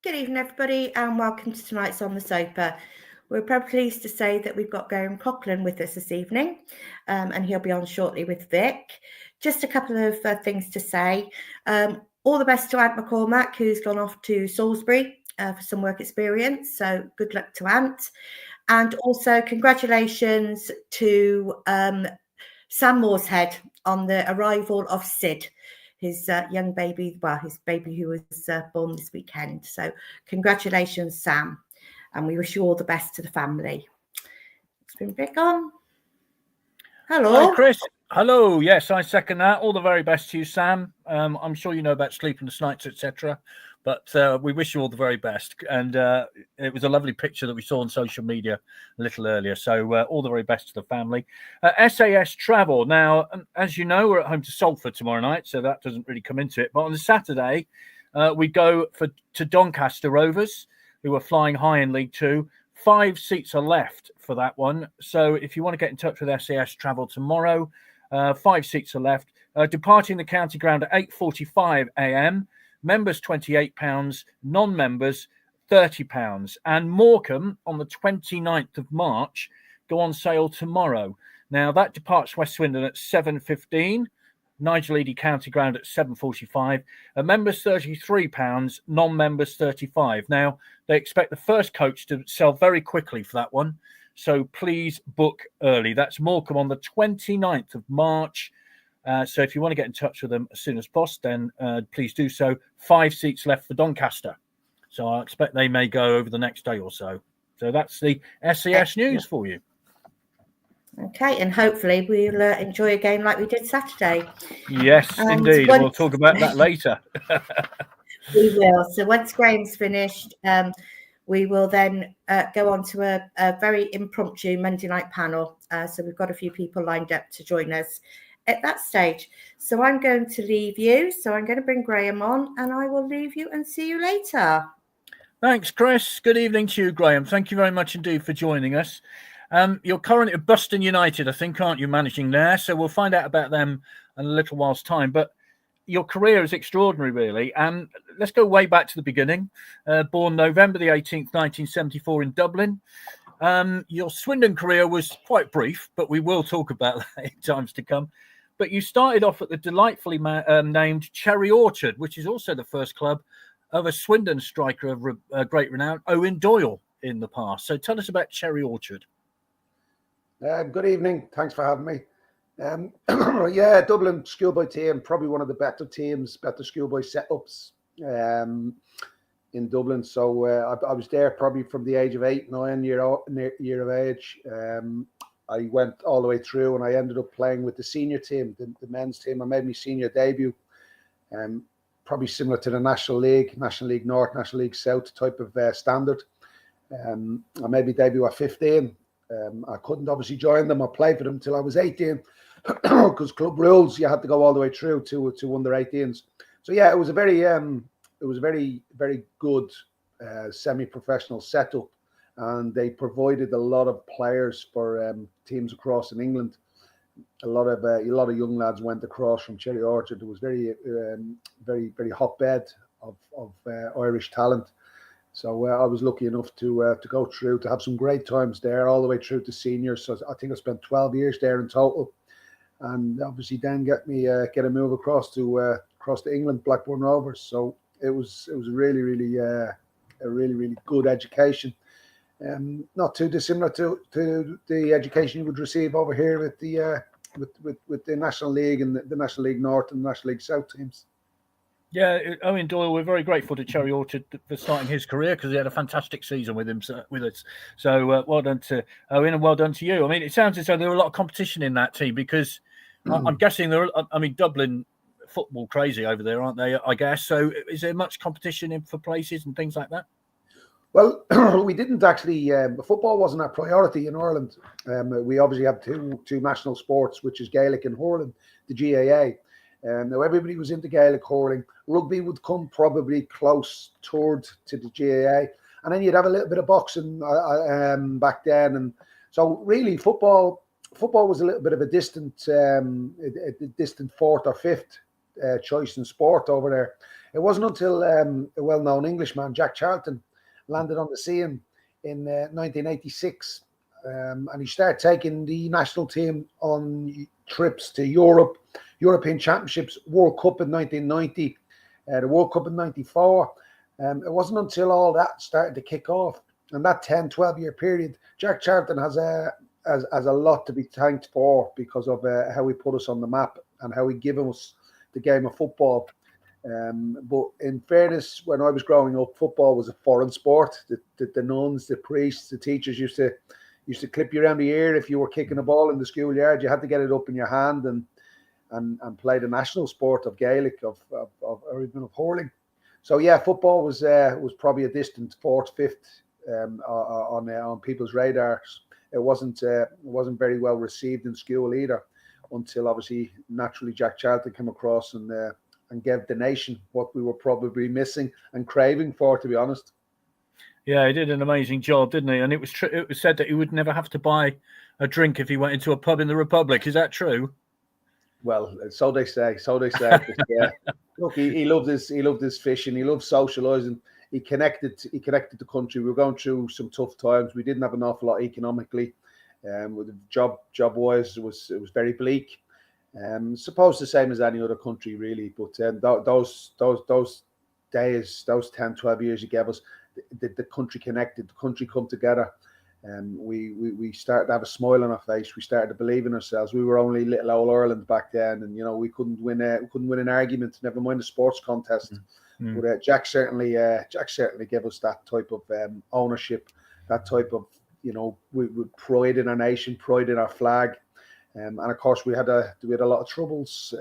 Good evening, everybody, and welcome to tonight's On the Sofa. We're very pleased to say that we've got Graeme Coughlan with us this evening, and he'll be on shortly with Vic. Just a couple of things to say. All the best to Ant McCormack, who's gone off to Salisbury for some work experience. So good luck to Ant. And also congratulations to Sam Mooreshead on the arrival of Sid, his young baby, his baby who was born this weekend. So congratulations, Sam. And we wish you all the best to the family. It's been Vic on. Hello. Hi, Chris. Hello. Yes, I second that. All the very best to you, Sam. I'm sure you know about sleepless nights, etc. But we wish you all the very best. And it was a lovely picture that we saw on social media a little earlier. So all the very best to the family. SAS Travel. Now, as you know, we're at home to Salford tomorrow night, so that doesn't really come into it. But on the Saturday, we go to Doncaster Rovers, who are flying high in League Two. 5 seats are left for that one. So if you want to get in touch with SAS Travel tomorrow, 5 seats are left. Departing the county ground at 8:45 a.m. Members £28, non-members £30. And Morecambe on the 29th of March go on sale tomorrow. Now that departs West Swindon at 7:15. Nigel Eady County Ground at 7:45. Members £33, non-members £35. Now they expect the first coach to sell very quickly for that one, so please book early. That's Morecambe on the 29th of March. So if you want to get in touch with them as soon as possible, then please do so. 5 seats left for Doncaster, so I expect they may go over the next day or so. So that's the SAS news for you. Okay, and hopefully we'll enjoy a game like we did Saturday. Yes, indeed. We'll talk about that later. We will. So once Graeme's finished, we will then go on to a very impromptu Monday night panel. So we've got a few people lined up to join us at that stage. So I'm going to leave you. So I'm going to bring Graeme on, and I will leave you and see you later. Thanks, Chris. Good evening to you, Graeme. Thank you very much indeed for joining us. You're currently at Buston United, I think, aren't you, managing there? So we'll find out about them in a little while's time. But your career is extraordinary, really. And let's go way back to the beginning. Born November the 18th, 1974 in Dublin. Your Swindon career was quite brief, but we will talk about that in times to come. But you started off at the delightfully named Cherry Orchard, which is also the first club of a Swindon striker of great renown, Owen Doyle, in the past. So tell us about Cherry Orchard. Good evening. Thanks for having me. Yeah, Dublin schoolboy team, probably one of the better teams, better schoolboy setups in Dublin. So I was there probably from the age of 8, 9 year of age. I went all the way through, and I ended up playing with the senior team, the men's team. I made my senior debut, probably similar to the National League North, National League South type of standard. I made my debut at 15. I couldn't obviously join them or play for them until I was 18 because club rules, you had to go all the way through to under 18s. So yeah, it was a very very good semi-professional setup, and they provided a lot of players for teams across in England. A lot of young lads went across from Cherry Orchard. It was very hotbed of Irish talent. So I was lucky enough to go through, to have some great times there, all the way through to seniors. So I think I spent 12 years there in total, and obviously then get a move across to England, Blackburn Rovers. So it was a really good education, not too dissimilar to the education you would receive over here with the National League and the National League North and the National League South teams. Yeah, Owen Doyle, we're very grateful to Cherry Orchard for starting his career, because he had a fantastic season with us. So well done to Owen, and well done to you. I mean, it sounds as though there were a lot of competition in that team, because I'm guessing Dublin football crazy over there, aren't they? I guess. So is there much competition for places and things like that? Well, we didn't actually. Football wasn't our priority in Ireland. We obviously have two national sports, which is Gaelic and hurling, the GAA. Now everybody was into Gaelic hurling. Rugby would come probably close third to the GAA, and then you'd have a little bit of boxing back then. And so really, football was a little bit of a distant fourth or fifth choice in sport over there. It wasn't until a well-known Englishman, Jack Charlton, landed on the scene in 1986, and he started taking the national team on trips to Europe, European Championships, World Cup in 1990, the World Cup in 94. It wasn't until all that started to kick off, and that 10, 12-year period, Jack Charlton has a lot to be thanked for because of how he put us on the map and how he given us the game of football. But in fairness, when I was growing up, football was a foreign sport. The nuns, the priests, the teachers used to clip you around the ear if you were kicking a ball in the schoolyard. You had to get it up in your hand and play the national sport of Gaelic or even of hurling. So yeah, football was probably a distant fourth, fifth on people's radars. It wasn't very well received in school either, until obviously naturally Jack Charlton came across and gave the nation what we were probably missing and craving for, to be honest. Yeah, he did an amazing job, didn't he? And it was said that he would never have to buy a drink if he went into a pub in the Republic. Is that true? Well, so they say. But, yeah, look, he loved his fishing. He loved socialising. He connected the country. We were going through some tough times. We didn't have an awful lot economically. With the job wise, it was very bleak. Suppose the same as any other country, really. But those days, those 10, 12 years he gave us, the country connected, the country come together. We started to have a smile on our face. We started to believe in ourselves. We were only little old Ireland back then, and we couldn't win an argument, never mind a sports contest. Mm. But Jack certainly gave us that type of ownership, that type of with pride in our nation, pride in our flag. And of course, we had a lot of troubles,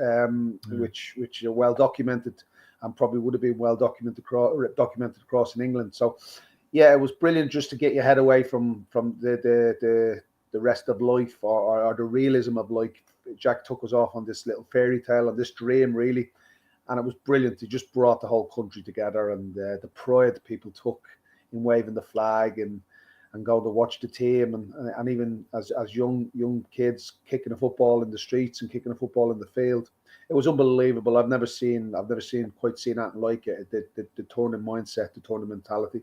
which are well documented, and probably would have been well documented across in England. So, yeah, it was brilliant just to get your head away from the rest of life or the realism of life. Jack took us off on this little fairy tale, on this dream, really, and it was brilliant. He just brought the whole country together, and the pride people took in waving the flag and go to watch the team, and even as young kids kicking a football in the streets and kicking a football in the field. It was unbelievable. I've never seen anything like it. The tournament mindset, the tournament mentality.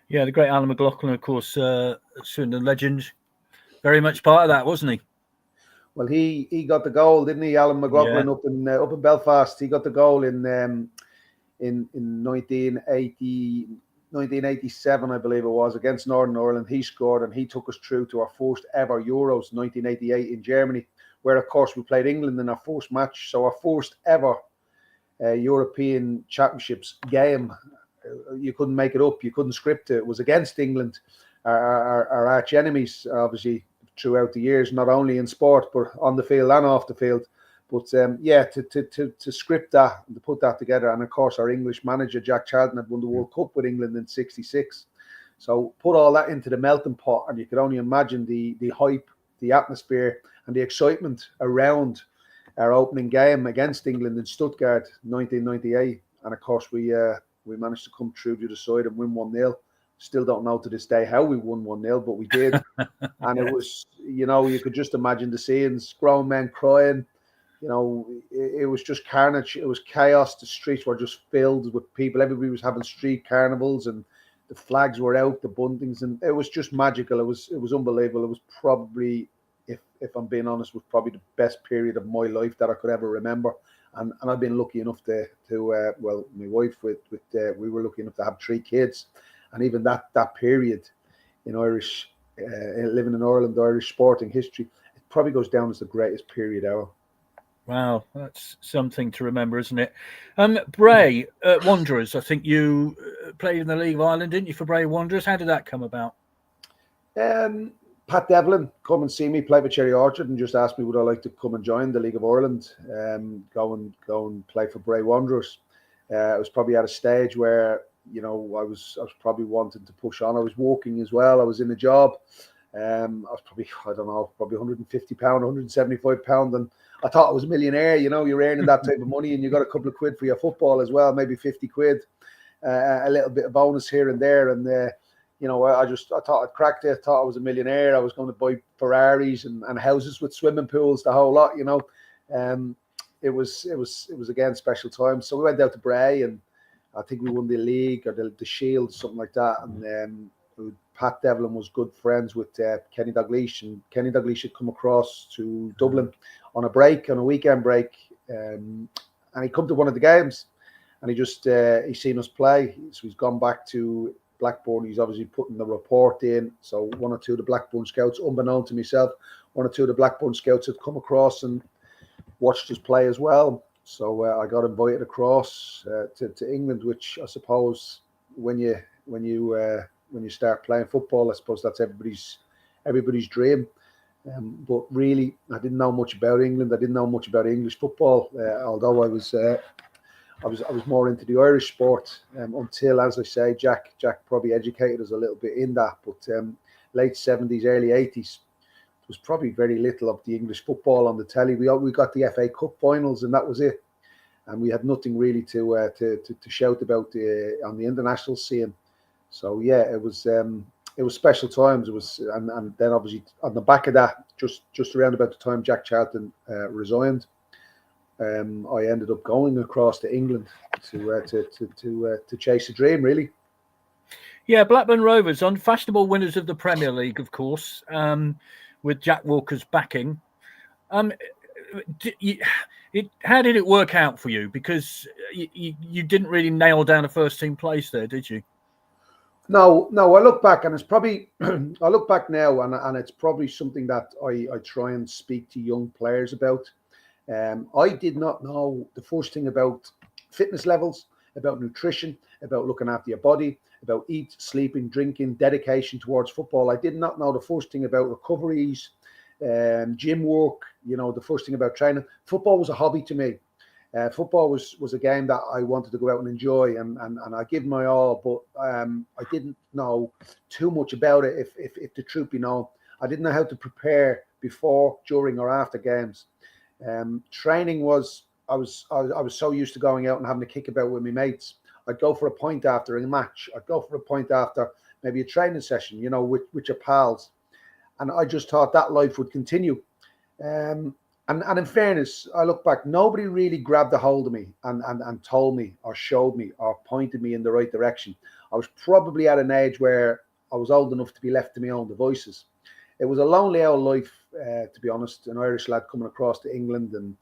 Yeah, the great Alan McLaughlin, of course, Swindon legend, very much part of that, wasn't he? Well, he got the goal, didn't he, Alan McLaughlin, up in Belfast. He got the goal in 1987, I believe it was, against Northern Ireland. He scored, and he took us through to our first ever Euros, 1988 in Germany, where, of course, we played England in our first match. So our first ever European Championships game. You couldn't make it up. You couldn't script it. It was against England, our arch enemies, obviously, throughout the years, not only in sport, but on the field and off the field. But to script that and to put that together, and of course our English manager Jack Charlton had won the World Cup with England in '66. So put all that into the melting pot, and you could only imagine the hype, the atmosphere, and the excitement around our opening game against England in Stuttgart, 1998. And of course we managed to come through to the side and win 1-0. Still don't know to this day how we won 1-0, but we did. And it was, you could just imagine the scenes, grown men crying. It was just carnage. It was chaos. The streets were just filled with people. Everybody was having street carnivals, and the flags were out, the buntings, and it was just magical. It was unbelievable. It was probably, if I'm being honest, was probably the best period of my life that I could ever remember. And I've been lucky enough to my wife we were lucky enough to have 3 kids, and even that period in Irish living in Ireland, Irish sporting history, it probably goes down as the greatest period ever. Wow, that's something to remember, isn't it? Bray Wanderers, I think you played in the League of Ireland, didn't you, for Bray Wanderers? How did that come about? Pat Devlin come and see me play for Cherry Orchard and just asked me would I like to come and join the League of Ireland, go and play for Bray Wanderers. I was probably at a stage where I was probably wanting to push on. I was working as well. I was in a job. I was probably, probably £150, £175, and I thought I was a millionaire. You're earning that type of money, and you got a couple of quid for your football as well, maybe 50 quid, a little bit of bonus here and there. And I thought I'd cracked it. I thought I was a millionaire. I was going to buy Ferraris and houses with swimming pools, the whole lot. it was again special times. So we went out to Bray, and I think we won the league or the Shield, something like that. And Pat Devlin was good friends with Kenny Dalglish, and Kenny Dalglish had come across to Dublin on a weekend break, and he come to one of the games, and he's seen us play, so he's gone back to Blackburn. He's obviously putting the report in. So one or two of the Blackburn scouts, unbeknown to myself, one or two of the Blackburn scouts had come across and watched us play as well. So I got invited across to England, which I suppose when you start playing football, I suppose that's everybody's dream. But really, I didn't know much about England. I didn't know much about English football, although I was more into the Irish sport until, as I say, Jack probably educated us a little bit in that. But late 70s, early 80s, there was probably very little of the English football on the telly. We got the FA Cup finals, and that was it. And we had nothing really to shout about on the international scene. So yeah, it was special times. It was, and then obviously on the back of that, just around about the time Jack Charlton resigned, I ended up going across to England to chase a dream, really. Yeah, Blackburn Rovers, unfashionable winners of the Premier League, of course, with Jack Walker's backing. How did it work out for you? Because you didn't really nail down a first team place there, did you? No. I look back, and it's probably I look back now, and it's probably something that I try and speak to young players about. I did not know the first thing about fitness levels, about nutrition, about looking after your body, about eat, sleeping, drinking, dedication towards football. I did not know the first thing about recoveries, gym work, the first thing about training. Football was a hobby to me. Football was a game that I wanted to go out and enjoy, and I give my all, but I didn't know too much about it, if the truth be known. I didn't know how to prepare before, during, or after games. Training was, I was so used to going out and having a kick about with my mates. I'd go for a pint after a match. I'd go for a pint after maybe a training session, with your pals. And I just thought that life would continue. And in fairness, I look back, nobody really grabbed a hold of me and told me or showed me or pointed me in the right direction. I was probably at an age where I was old enough to be left to my own devices. It was a lonely old life, to be honest, an Irish lad coming across to England. And,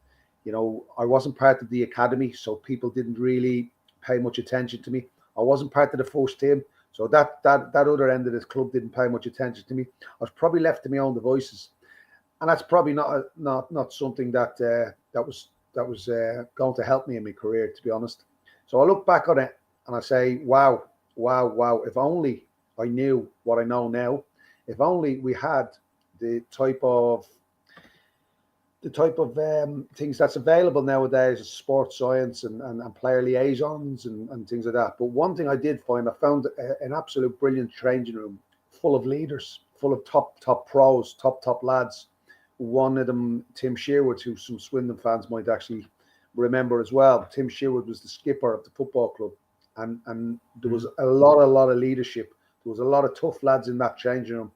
I wasn't part of the academy, so people didn't really pay much attention to me. I wasn't part of the first team, so that other end of the club didn't pay much attention to me. I was probably left to my own devices. And that's probably not something that was going to help me in my career, to be honest. So I look back on it and I say, wow. If only I knew what I know now. If only we had the type of things that's available nowadays, sports science and player liaisons and things like that. But one thing I did find, I found an absolute brilliant training room full of leaders, full of top pros, top lads. One of them, Tim Sherwood, who some Swindon fans might actually remember as well. Tim Sherwood was the skipper of the football club, and there was a lot of leadership. There was a lot of tough lads in that changing room,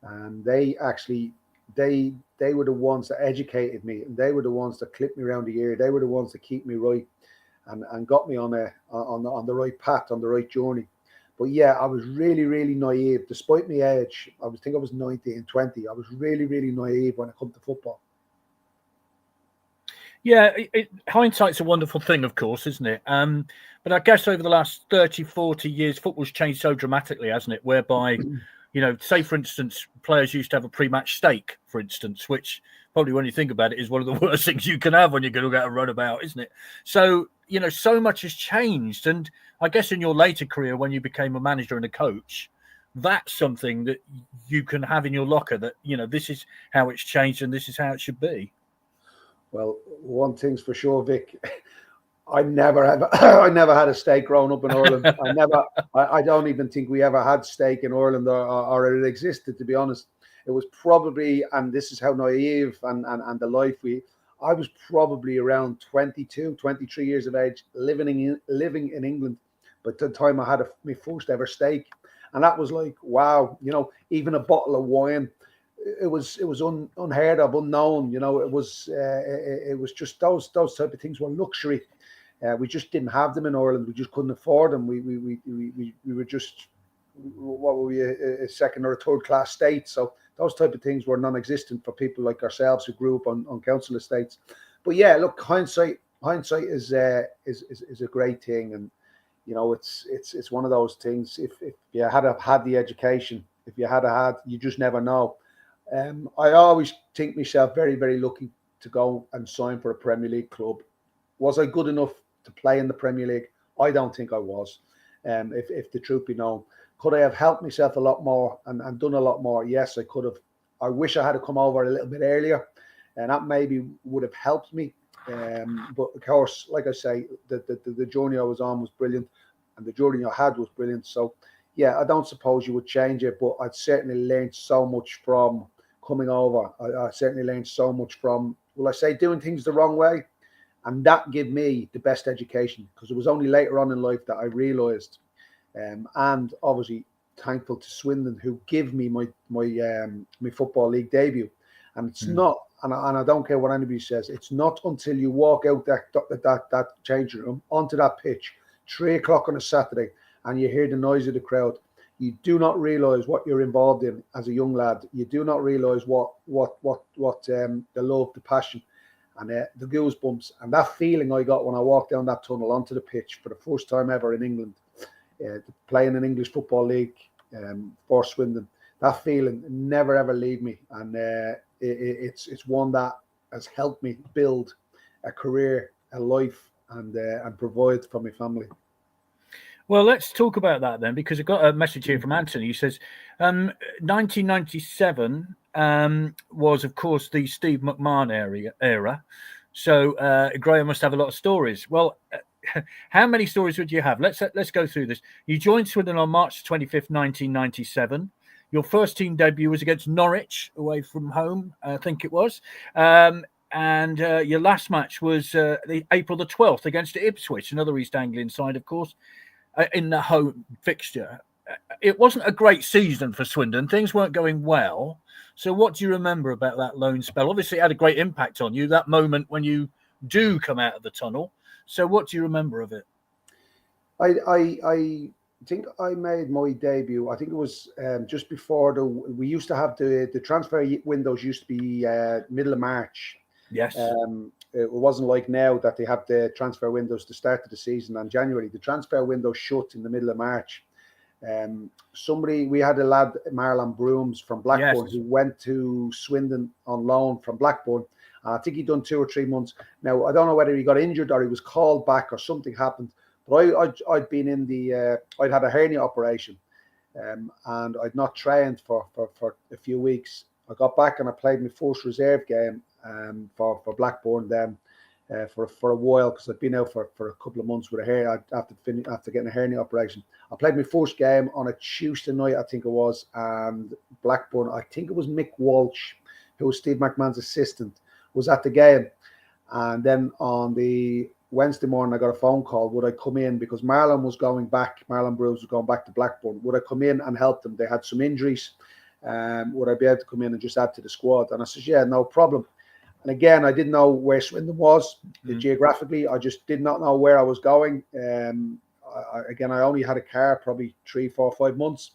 and they were the ones that educated me, and they were the ones that clipped me around the ear. They were the ones that keep me right and got me on the right path, on the right journey. But yeah, I was really, really naive. Despite my age, I was 19, 20. I was really, really naive when it comes to football. Yeah, hindsight's a wonderful thing, of course, isn't it? But I guess over the last 30, 40 years, football's changed so dramatically, hasn't it? Whereby, say, for instance, players used to have a pre-match steak, for instance, which probably, when you think about it, is one of the worst things you can have when you're going to get a run about, isn't it? So, so much has changed. And I guess in your later career, when you became a manager and a coach, that's something that you can have in your locker that, this is how it's changed and this is how it should be. Well, one thing's for sure, Vic. I never had a steak growing up in Ireland. I don't even think we ever had steak in Ireland or it existed, to be honest. It was probably, and this is how naive and the life I was probably around 22, 23 years of age, living in England. But the time I had my first ever steak, and that was like, wow, even a bottle of wine it was unheard of, unknown. You know, it was just those type of things were luxury. We just didn't have them in Ireland. We just couldn't afford them. We were just, what were we, a second or a third class state. So those type of things were non-existent for people like ourselves who grew up on council estates. But yeah, look, hindsight is a great thing, and you know, it's one of those things. If you had had the education, if you had, you just never know. I always think myself very, very lucky to go and sign for a Premier League club. Was I good enough to play in the Premier League? I don't think I was. If the truth be known, could I have helped myself a lot more and done a lot more? Yes, I could have. I wish I had come over a little bit earlier, and that maybe would have helped me. But of course, like I say, the journey I was on was brilliant, and the journey I had was brilliant. So yeah, I don't suppose you would change it, but I'd certainly learned so much from coming over. I certainly learned so much from, will I say, doing things the wrong way, and that gave me the best education, because it was only later on in life that I realised, and obviously thankful to Swindon, who give me my football league debut. And it's not, and I don't care what anybody says, it's not until you walk out that changing room onto that pitch, 3 o'clock on a Saturday, and you hear the noise of the crowd, you do not realise what you're involved in as a young lad. You do not realise what the love, the passion, and the goosebumps, and that feeling I got when I walked down that tunnel onto the pitch for the first time ever in England, playing an English football league for Swindon. That feeling never ever leave me, and it's one that has helped me build a career, a life, and provide for my family. Well, let's talk about that then, because I've got a message here from Anthony. He says, 1997 was, of course, the Steve McMahon era. So Graeme must have a lot of stories. Well, how many stories would you have? Let's go through this. You joined Swindon on March 25th, 1997. Your first team debut was against Norwich, away from home, I think it was. And your last match was April the 12th against Ipswich, another East Anglian side, of course, in the home fixture. It wasn't a great season for Swindon. Things weren't going well. So what do you remember about that loan spell? Obviously, it had a great impact on you, that moment when you do come out of the tunnel. So what do you remember of it? I think I made my debut, I think it was just before we used to have the transfer windows used to be middle of March. Yes. It wasn't like now that they have the transfer windows to start of the season in January. The transfer window shut in the middle of March. We had a lad, Marlon Brooms from Blackburn, who went to Swindon on loan from Blackburn. I think he'd done 2 or 3 months. Now, I don't know whether he got injured or he was called back or something happened. But I'd been in I'd had a hernia operation, and I'd not trained for a few weeks. I got back and I played my first reserve game for Blackburn then for a while, because I'd been out for a couple of months with a hair after getting a hernia operation. I played my first game on a Tuesday night, I think it was, and Blackburn, I think it was Mick Walsh, who was Steve McMahon's assistant, was at the game. And then on the Wednesday morning, I got a phone call. Would I come in, because Marlon Brooms was going back to Blackburn. Would I come in and help them? They had some injuries. Would I be able to come in and just add to the squad? And I said, yeah, no problem. And again, I didn't know where Swindon was geographically. I just did not know where I was going. I only had a car probably 3, 4, 5 months.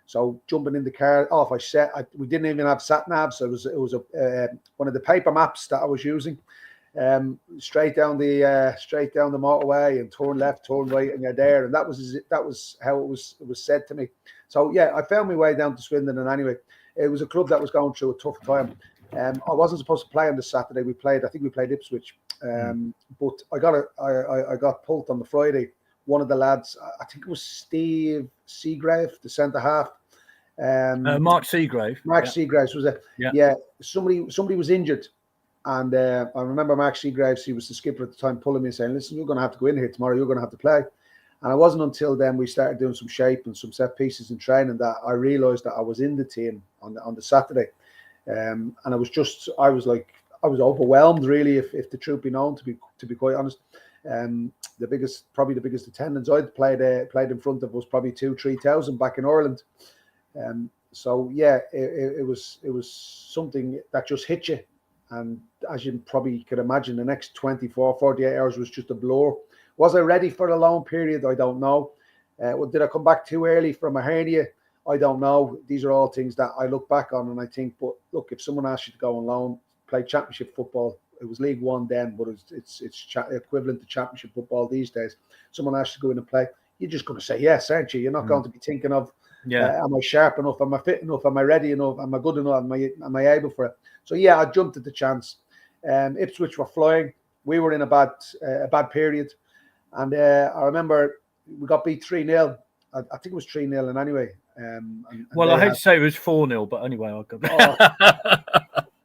So jumping in the car, off I set. We didn't even have sat nav, so it was one of the paper maps that I was using. Straight down the motorway and turn left, turn right, and you're there. And that was how it was said to me. So yeah, I found my way down to Swindon, and anyway, it was a club that was going through a tough time. I wasn't supposed to play on the Saturday. I think we played Ipswich, but I got pulled on the Friday. One of the lads, I think it was Steve Seagrave, the centre half. Mark Seagrave. Seagrave was it? Yeah. Somebody was injured. And I remember Mark Seagraves, he was the skipper at the time, pulling me and saying, listen, you're going to have to go in here tomorrow. You're going to have to play. And it wasn't until then we started doing some shape and some set pieces in training that I realised that I was in the team on the Saturday. And I was overwhelmed, really, if the truth be known, to be quite honest. The biggest attendance I'd played in front of was probably 2,000-3,000 back in Ireland. So yeah, it was something that just hit you, and as you probably could imagine, the next 24, 48 hours was just a blur. Was I ready for a long period? I don't know. Did I come back too early from a hernia? I don't know. These are all things that I look back on and I think, but look, if someone asks you to go on loan, play championship football, it was League One then, but it's equivalent to championship football these days. Someone asks you to go in and play, you're just going to say yes, aren't you? You're not going to be thinking of, am I sharp enough? Am I fit enough? Am I ready enough? Am I good enough? Am I able for it? So yeah, I jumped at the chance. Ipswich were flying. We were in a bad period, and I remember we got beat 3-0. I think it was 3-0, and anyway. Well, I hate to say it was 4-0, but anyway, I'll go.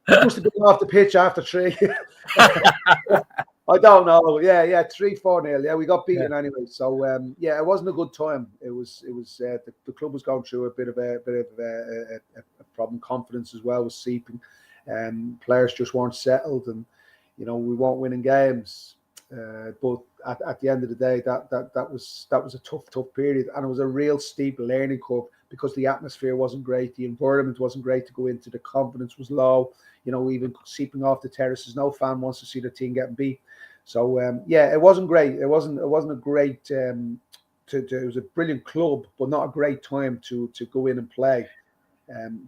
It must have been off the pitch after 3. I don't know. Yeah, 3-4-0. Yeah, we got beaten anyway. So yeah, it wasn't a good time. It was the club was going through a bit of a problem. Confidence as well was seeping. Players just weren't settled, and we weren't winning games. But at the end of the day, that was a tough period, and it was a real steep learning curve because the atmosphere wasn't great, the environment wasn't great to go into, the confidence was low. Even seeping off the terraces, no fan wants to see the team getting beat. So yeah, it wasn't great. It wasn't a great. It was a brilliant club, but not a great time to go in and play.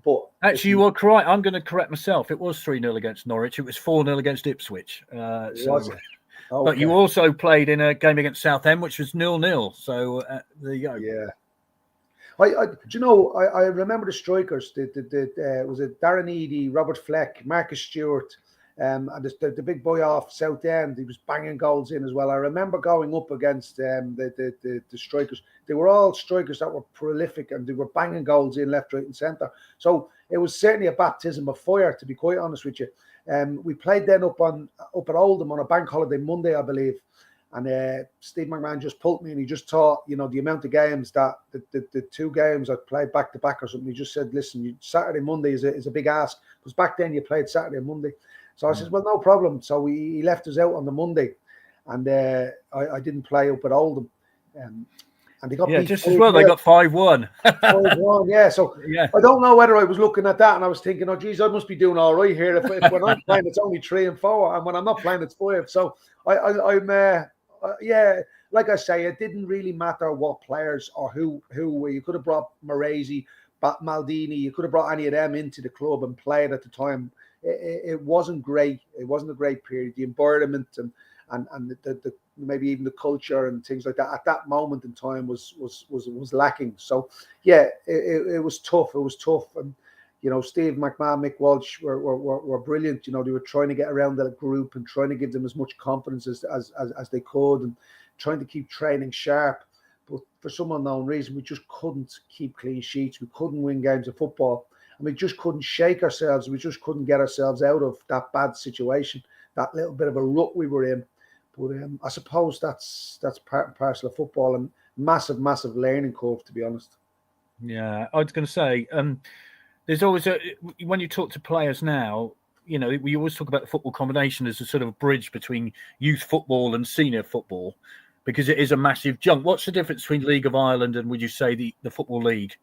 But actually, you are correct. I'm going to correct myself. It was 3-0 against Norwich. It was 4-0 against Ipswich. Was it? Okay. But you also played in a game against Southend, which was 0-0. So there you go. Yeah. I remember the strikers. Was it Darren Eady, Robert Fleck, Marcus Stewart, and the big boy off Southend. He was banging goals in as well. I remember going up against the strikers. They were all strikers that were prolific and they were banging goals in left, right, and centre. So it was certainly a baptism of fire, to be quite honest with you. We played then up at Oldham on a bank holiday Monday, I believe. And Steve McMahon just pulled me and he just taught, the amount of games that the 2 games I played back to back or something. He just said, listen, Saturday, Monday is a big ask. Because back then you played Saturday and Monday. So I said, well, no problem. So he left us out on the Monday. And I didn't play up at Oldham. And they got beat just as well. They got 5-1. 5-1, yeah. So yeah. I don't know whether I was looking at that and I was thinking, oh, geez, I must be doing all right here. If when I'm playing, it's only 3 and 4. And when I'm not playing, it's 5. So I'm like I say, it didn't really matter what players or who you could have brought Maresi, Maldini, you could have brought any of them into the club and played at the time. It wasn't great. It wasn't a great period. The environment and the maybe even the culture and things like that at that moment in time was lacking. So yeah, it was tough. It was tough. And Steve McMahon, Mick Walsh were brilliant. They were trying to get around that group and trying to give them as much confidence as they could and trying to keep training sharp. But for some unknown reason, we just couldn't keep clean sheets. We couldn't win games of football. And we just couldn't shake ourselves. We just couldn't get ourselves out of that bad situation, that little bit of a rut we were in. But I suppose that's part and parcel of football and massive learning curve, to be honest. Yeah, I was going to say, there's always when you talk to players now, we always talk about the football combination as a sort of bridge between youth football and senior football, because it is a massive jump. What's the difference between League of Ireland and, would you say, the Football League?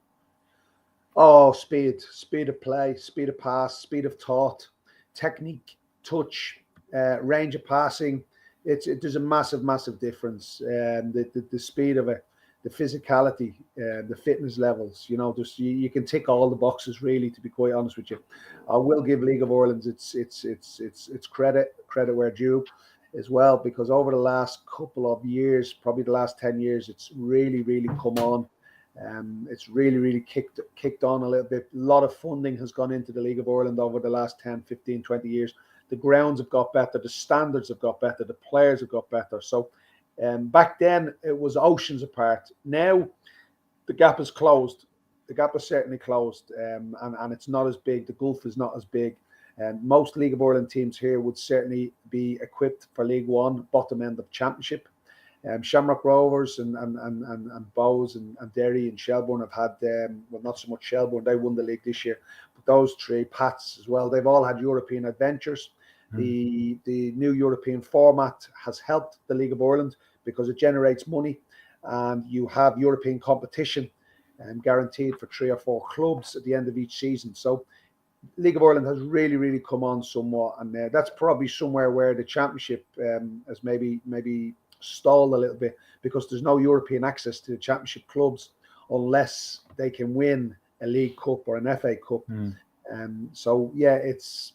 Oh, speed of play, speed of pass, speed of thought, technique, touch, range of passing. There's a massive difference. The speed of it, the physicality, the fitness levels. Just you can tick all the boxes, really. To be quite honest with you, I will give League of Ireland its credit where due, as well, because over the last couple of years, probably the last 10 years, it's really come on. It's really kicked on a little bit. A lot of funding has gone into the League of Ireland over the last 10, 15, 20 years. The grounds have got better, the standards have got better, the players have got better. So back then it was oceans apart. Now the gap is closed. The gap is certainly closed, and it's not as big. The gulf is not as big. Most League of Ireland teams here would certainly be equipped for League One, bottom end of Championship. Shamrock Rovers and Bows and Derry and Shelbourne have had, well, not so much Shelbourne, they won the league this year, but those 3, Pats as well, they've all had European adventures. The new European format has helped the League of Ireland because it generates money and you have European competition. guaranteed for 3 or 4 clubs at the end of each season. So League of Ireland has really, really come on somewhat, and that's probably somewhere where the Championship has maybe stalled a little bit, because there's no European access to the Championship clubs unless they can win a League Cup or an FA Cup. So yeah, it's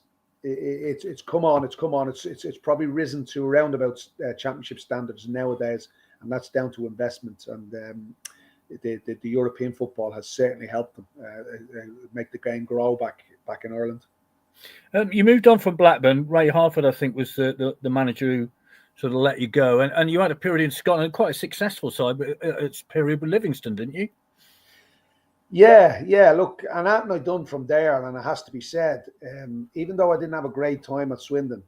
come on. It's probably risen to around about Championship standards nowadays, and that's down to investment. And the European football has certainly helped them make the game grow back in Ireland. You moved on from Blackburn. Ray Harford, I think, was the manager who sort of let you go, and you had a period in Scotland, quite a successful side, but it's period with Livingston, didn't you? Yeah. Look, and that I done from there, and it has to be said, even though I didn't have a great time at Swindon,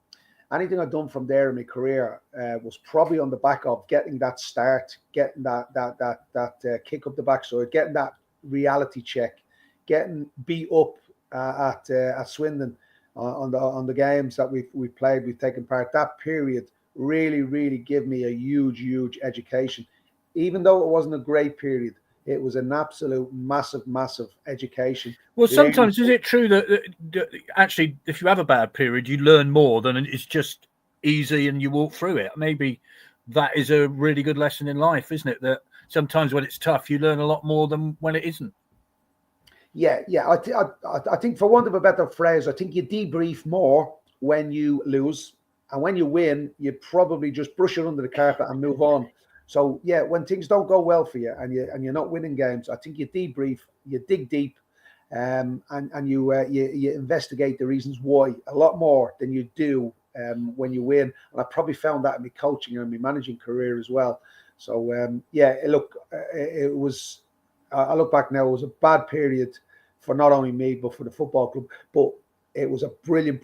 anything I've done from there in my career was probably on the back of getting that start, getting that kick up the backside, getting that reality check, getting beat up at Swindon on the games that we've played, we've taken part. That period really gave me a huge education. Even though it wasn't a great period, it was an absolute massive education. Well, sometimes is it true that actually, if you have a bad period, you learn more than it's just easy and you walk through it? Maybe that is a really good lesson in life, isn't it? That sometimes when it's tough, you learn a lot more than when it isn't. Yeah. I think, for want of a better phrase, I think you debrief more when you lose, and when you win, you probably just brush it under the carpet and move on. So yeah, when things don't go well for you and you're not winning games, I think you debrief, you dig deep, and you investigate the reasons why a lot more than you do when you win. And I probably found that in my coaching and my managing career as well. So yeah, look, it was. I look back now, it was a bad period for not only me but for the football club. But it was a brilliant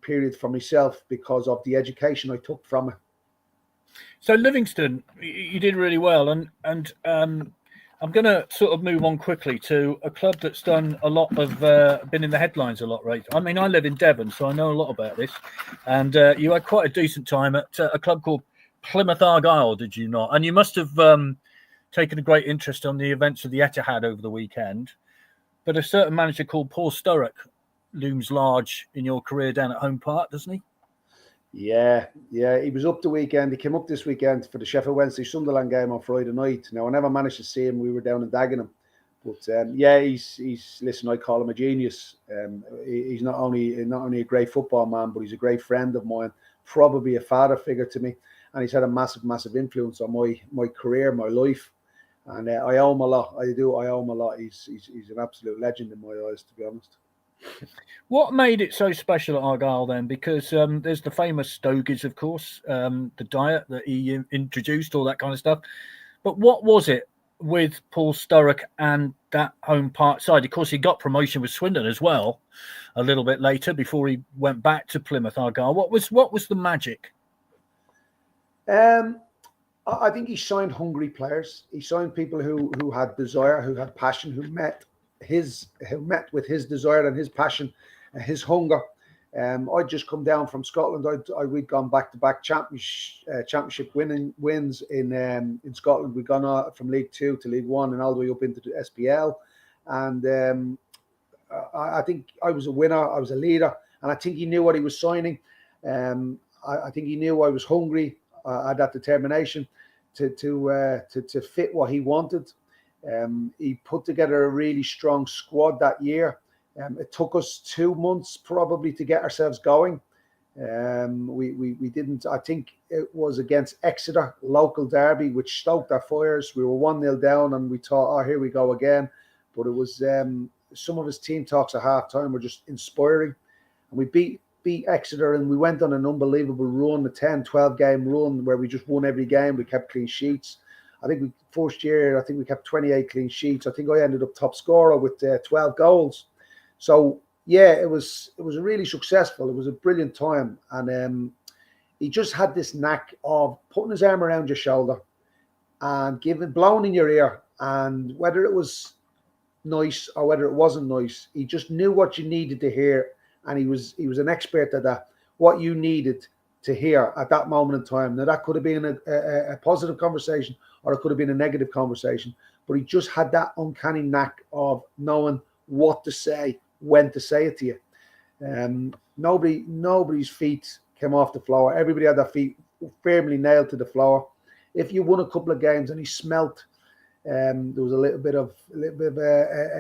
period for myself because of the education I took from it. So Livingston, you did really well, and I'm going to sort of move on quickly to a club that's done a lot of been in the headlines a lot, right? I mean, I live in Devon, so I know a lot about this. And you had quite a decent time at a club called Plymouth Argyle, did you not? And you must have taken a great interest on the events of the Etihad over the weekend. But a certain manager called Paul Sturrock looms large in your career down at Home Park, doesn't he? Yeah. He was up the weekend. He came up this weekend for the Sheffield Wednesday Sunderland game on Friday night. Now, I never managed to see him. We were down in Dagenham. But yeah, he's listen, I call him a genius. He's not only a great football man, but he's a great friend of mine, probably a father figure to me. And he's had a massive influence on my career, my life. And I owe him a lot. I do. I owe him a lot. He's an absolute legend in my eyes, to be honest. What made it so special at Argyle then? Because there's the famous stogies, of course, the diet that he introduced, all that kind of stuff. But what was it with Paul Sturrock and that Home Park side? Of course, he got promotion with Swindon as well a little bit later before he went back to Plymouth Argyle. What was the magic? I think he signed hungry players. He signed people who had desire, who had passion, who met with his desire and his passion, his hunger. I'd just come down from Scotland. We'd gone back-to-back championship wins in Scotland. We'd gone from League 2 to League 1 and all the way up into the SPL. And I think I was a winner. I was a leader, and I think he knew what he was signing. I think he knew I was hungry. I had that determination to fit what he wanted. He put together a really strong squad that year. It took us 2 months probably to get ourselves going. We didn't. I think it was against Exeter, local derby, which stoked our fires. We were 1-0 down, and we thought, oh, here we go again. But it was some of his team talks at half time were just inspiring, and we beat Exeter, and we went on an unbelievable run, a 10-12 game run where we just won every game. We kept clean sheets. I think first year, I think we kept 28 clean sheets. I think I ended up top scorer with 12 goals. So yeah, it was really successful. It was a brilliant time, and he just had this knack of putting his arm around your shoulder and blowing in your ear, and whether it was nice or whether it wasn't nice, he just knew what you needed to hear. And he was an expert at that, what you needed to hear at that moment in time. Now, that could have been a positive conversation or it could have been a negative conversation. but he just had that uncanny knack of knowing what to say, when to say it to you. Nobody's feet came off the floor. Everybody had their feet firmly nailed to the floor. If you won a couple of games and he smelt, there was a little bit of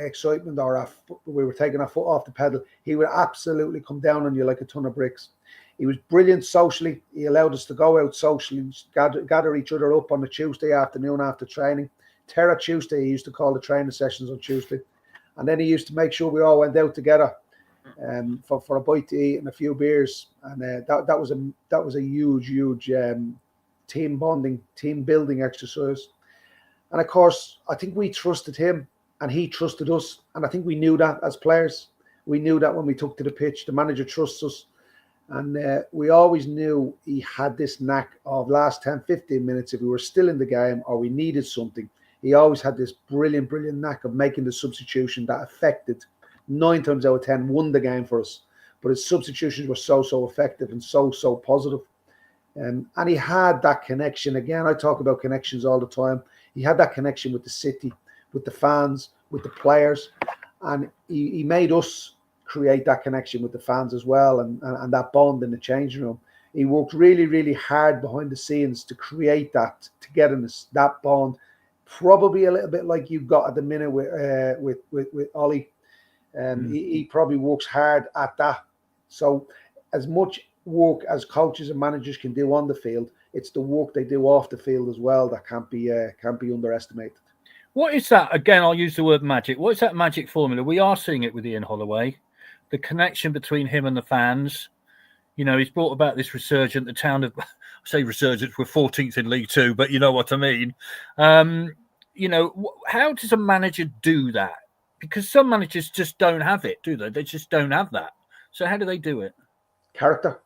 excitement, or we were taking our foot off the pedal, he would absolutely come down on you like a ton of bricks. He was brilliant socially. He allowed us to go out socially, gather each other up on a Tuesday afternoon after training. Terra Tuesday, he used to call the training sessions on Tuesday. And then he used to make sure we all went out together for a bite to eat and a few beers. And that was a huge team bonding, team building exercise. And of course, I think we trusted him and he trusted us. And I think we knew that as players. We knew that when we took to the pitch. The manager trusts us. And we always knew he had this knack of last 10, 15 minutes, if we were still in the game or we needed something, he always had this brilliant knack of making the substitution that affected, 9 times out of 10, won the game for us. But his substitutions were so effective and so positive. And he had that connection. Again, I talk about connections all the time. He had that connection with the city, with the fans, with the players. And he made us create that connection with the fans as well, and that bond in the changing room. He worked really hard behind the scenes to create that togetherness, that bond, probably a little bit like you got at the minute with Ollie. He probably works hard at that. So as much work as coaches and managers can do on the field, it's the work they do off the field as well that can't be underestimated. What is that? Again, I'll use the word magic. What is that magic formula? We are seeing it with Ian Holloway. The connection between him and the fans. You know, he's brought about this resurgence. The town of, I say resurgence, we're 14th in League Two, but you know what I mean. You know, how does a manager do that? Because some managers just don't have it, do they? They just don't have that. So how do they do it? Character,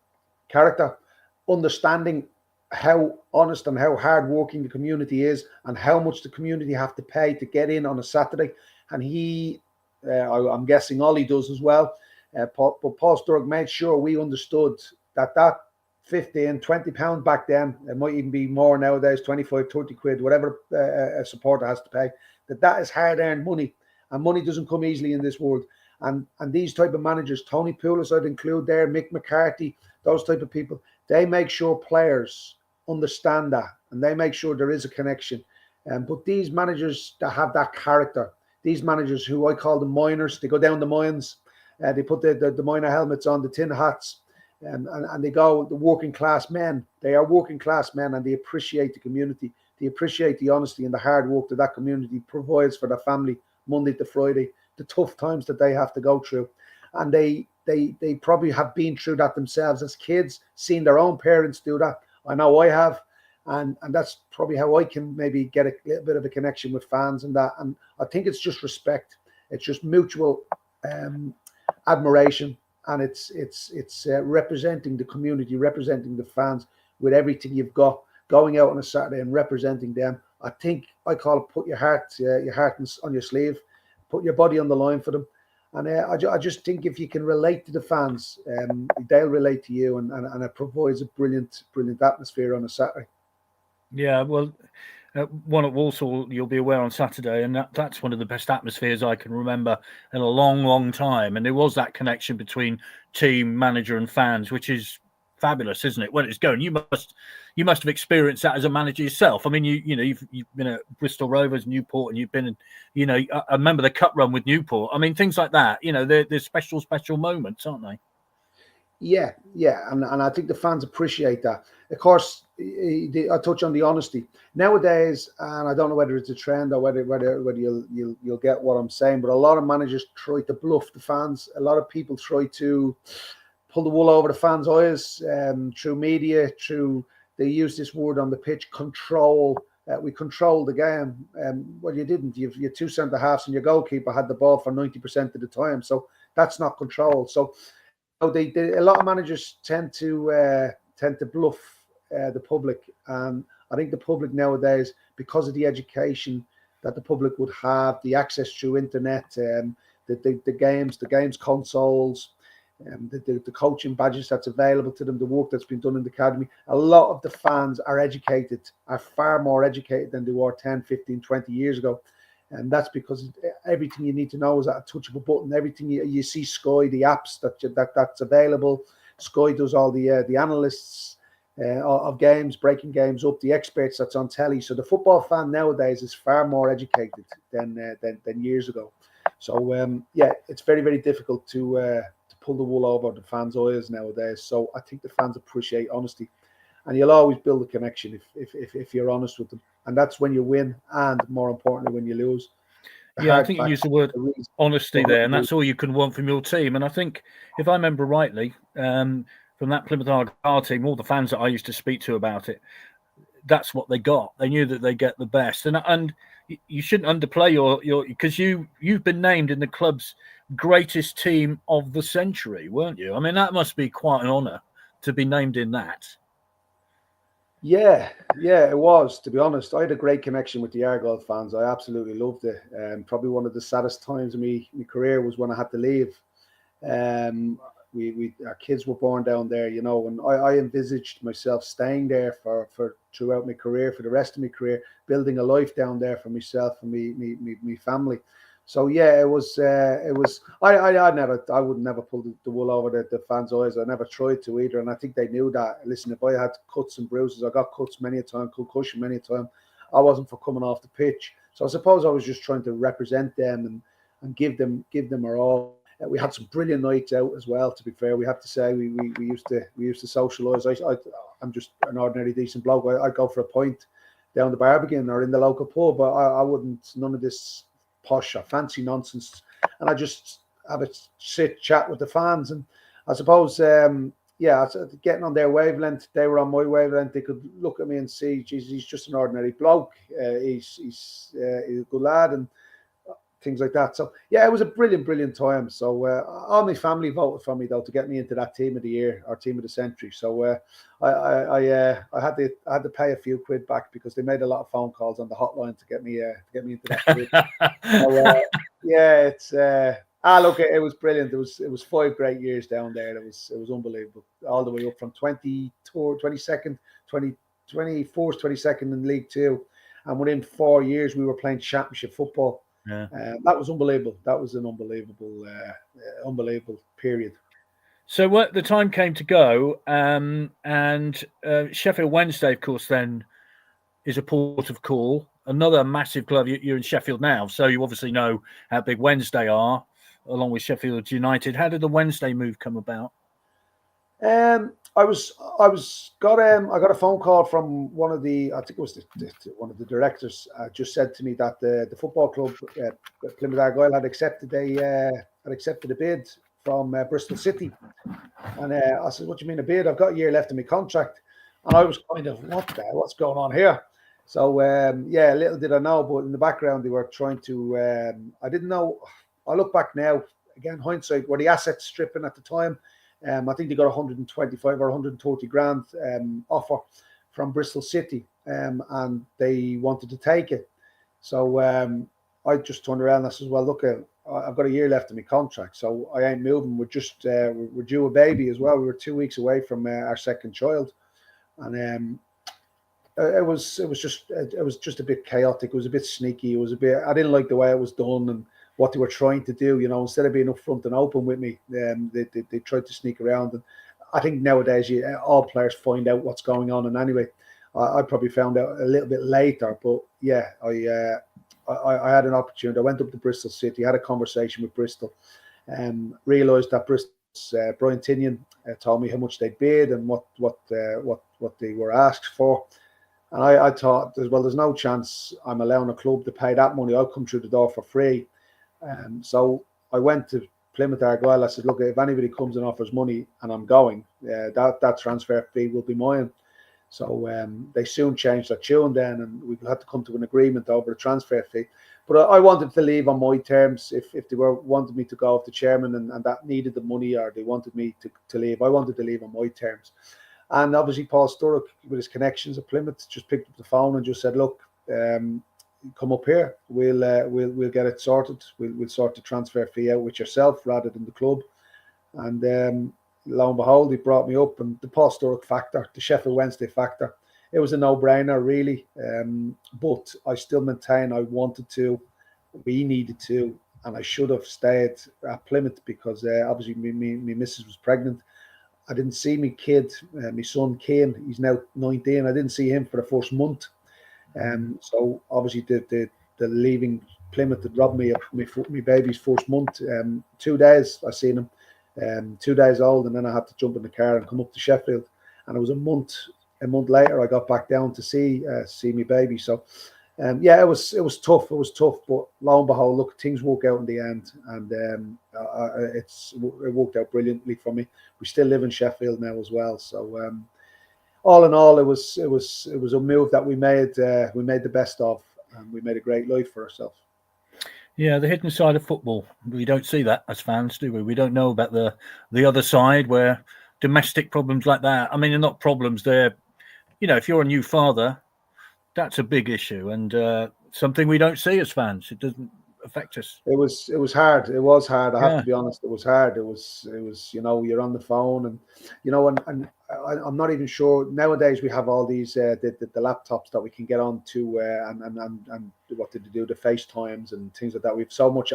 understanding how honest and how hard working the community is and how much the community have to pay to get in on a Saturday. And he, I'm guessing Ollie does as well. But Paul Sturrock made sure we understood that 15, 20 pounds back then, it might even be more nowadays, 25, 30 quid, whatever a supporter has to pay, that is hard-earned money, and money doesn't come easily in this world. And these type of managers, Tony Pulis I'd include there, Mick McCarthy, those type of people, they make sure players understand that, and they make sure there is a connection. But these managers that have that character, these managers who I call the miners, they go down the mines, they put the miner helmets on, the tin hats, and they go, the working class men. They are working class men, and they appreciate the community. They appreciate the honesty and the hard work that community provides for their family Monday to Friday, the tough times that they have to go through. And they probably have been through that themselves as kids, seen their own parents do that. I know I have. And that's probably how I can maybe get a little bit of a connection with fans and that. And I think it's just respect. It's just mutual admiration, and it's representing the community, representing the fans with everything you've got, going out on a Saturday and representing them. I think I call it put your heart on your sleeve, put your body on the line for them. And I just think if you can relate to the fans, they'll relate to you, and it provides a brilliant atmosphere on a Saturday. Yeah, well, one at Walsall, you'll be aware on Saturday, and that's one of the best atmospheres I can remember in a long time. And there was that connection between team, manager, and fans, which is fabulous, isn't it? When it's going, you must have experienced that as a manager yourself. I mean, you've been at Bristol Rovers, Newport, and you've been in, I remember the cup run with Newport. I mean, things like that. They're special moments, aren't they? Yeah, and I think the fans appreciate that. Of course, I touch on the honesty nowadays, and I don't know whether it's a trend or whether you'll get what I'm saying. But a lot of managers try to bluff the fans. A lot of people try to pull the wool over the fans' eyes through media. They use this word on the pitch: control. We control the game. Well, you didn't. Your two centre halves and your goalkeeper had the ball for 90% of the time. So that's not control. So a lot of managers tend to bluff the public. I think the public nowadays, because of the education that the public would have, the access through internet, the games consoles, the coaching badges that's available to them, the work that's been done in the academy, a lot of the fans are far more educated than they were 10, 15, 20 years ago. And that's because everything you need to know is at a touch of a button. Everything you see Sky, the apps that's available. Sky does all the analysts of games, breaking games up, the experts that's on telly. So the football fan nowadays is far more educated than years ago. So it's very, very difficult to pull the wool over the fans' eyes nowadays. So I think the fans appreciate honesty, and you'll always build a connection if you're honest with them. And that's when you win, and more importantly, when you lose. I think you used the word honesty there, and that's all you can want from your team. And I think, if I remember rightly, from that Plymouth Argyle team, all the fans that I used to speak to about it, that's what they got. They knew that they get the best, and you shouldn't underplay your because you've been named in the club's greatest team of the century, weren't you? I mean, that must be quite an honour to be named in that. Yeah, it was, to be honest. I had a great connection with the Argyle fans. I absolutely loved it. Probably one of the saddest times in my career was when I had to leave. Our kids were born down there, you know, and I envisaged myself staying there for throughout my career, for the rest of my career, building a life down there for myself and me family. So yeah, it was. I would never pull the wool over the fans' eyes. I never tried to either, and I think they knew that. Listen, if I had cuts and bruises, I got cuts many a time, concussion many a time. I wasn't for coming off the pitch. So I suppose I was just trying to represent them and give them our all. We had some brilliant nights out as well. To be fair, we have to say we used to socialise. I'm just an ordinary decent bloke. I'd go for a pint down the Barbican or in the local pub, but I wouldn't none of this posh or fancy nonsense, and I just have a chat with the fans. And I suppose getting on their wavelength, they were on my wavelength. They could look at me and see, geez, he's just an ordinary bloke, he's a good lad, and things like that. So yeah, it was a brilliant time. So all my family voted for me though to get me into that team of the year or team of the century. So I had to pay a few quid back because they made a lot of phone calls on the hotline to get me into that team. So it's look, it was brilliant. It was 5 great years down there. It was unbelievable, all the way up from 22nd in League Two, and within 4 years we were playing championship football. Yeah. That was unbelievable. That was an unbelievable period. So what the time came to go, and Sheffield Wednesday, of course, then is a port of call. Another massive club. You're in Sheffield now, so you obviously know how big Wednesday are, along with Sheffield United. How did the Wednesday move come about? I got a phone call from one of the, I think it was one of the directors, just said to me that the football club, Plymouth Argyle, had accepted a bid from Bristol City. And I said, "What do you mean a bid? I've got a year left in my contract." And I was kind of, what's going on here? So little did I know, but in the background they were trying to. I didn't know. I look back now, again, hindsight, were the assets stripping at the time? I think they got 125 or 130 grand offer from Bristol City, and they wanted to take it. So I just turned around and I said, "Well, look, I've got a year left in my contract, so I ain't moving. We're due a baby as well. We were 2 weeks away from our second child, and it was just a bit chaotic. It was a bit sneaky. I didn't like the way it was done and what they were trying to do, you know, instead of being upfront and open with me, they tried to sneak around. And I think nowadays all players find out what's going on. And anyway, I probably found out a little bit later, but yeah, I had an opportunity. I went up to Bristol City, had a conversation with Bristol, and realised that Bristol's Brian Tinian told me how much they bid and what they were asked for. And I thought, well, there's no chance I'm allowing a club to pay that money. I'll come through the door for free. So I went to Plymouth Argyle. I said, "Look, if anybody comes and offers money and I'm going, that transfer fee will be mine." So they soon changed their tune then, and we had to come to an agreement over the transfer fee. But I wanted to leave on my terms. If they wanted me to go off the chairman and that needed the money, or they wanted me to leave, I wanted to leave on my terms. And obviously Paul Sturrock, with his connections at Plymouth, just picked up the phone and just said, "Look, come up here. We'll get it sorted. We'll sort the transfer fee out with yourself rather than the club." And lo and behold, he brought me up. And the Paul Sturrock factor, the Sheffield Wednesday factor, it was a no-brainer really. But I still maintain I wanted to we needed to, and I should have stayed at Plymouth because obviously me missus was pregnant. I didn't see my kid, my son Kane. He's now 19. I didn't see him for the first month. So obviously the leaving Plymouth had robbed me of my baby's first month. 2 days I seen him, 2 days old, and then I had to jump in the car and come up to Sheffield. And it was a month later I got back down to see my baby. So yeah, it was tough. It was tough, but lo and behold, look, things work out in the end, and it worked out brilliantly for me. We still live in Sheffield now as well. So all in all, it was a move that we made the best of, and we made a great life for ourselves. Yeah, the hidden side of football. We don't see that as fans, do we? We don't know about the other side where domestic problems like that. I mean, they're not problems. They're, if you're a new father, that's a big issue, and something we don't see as fans. It doesn't affect us. It was hard. It was hard. I have to be honest. It was hard. It was you're on the phone, and and I'm not even sure nowadays we have all these the laptops that we can get on to and what did they do, the FaceTimes and things like that. We have so much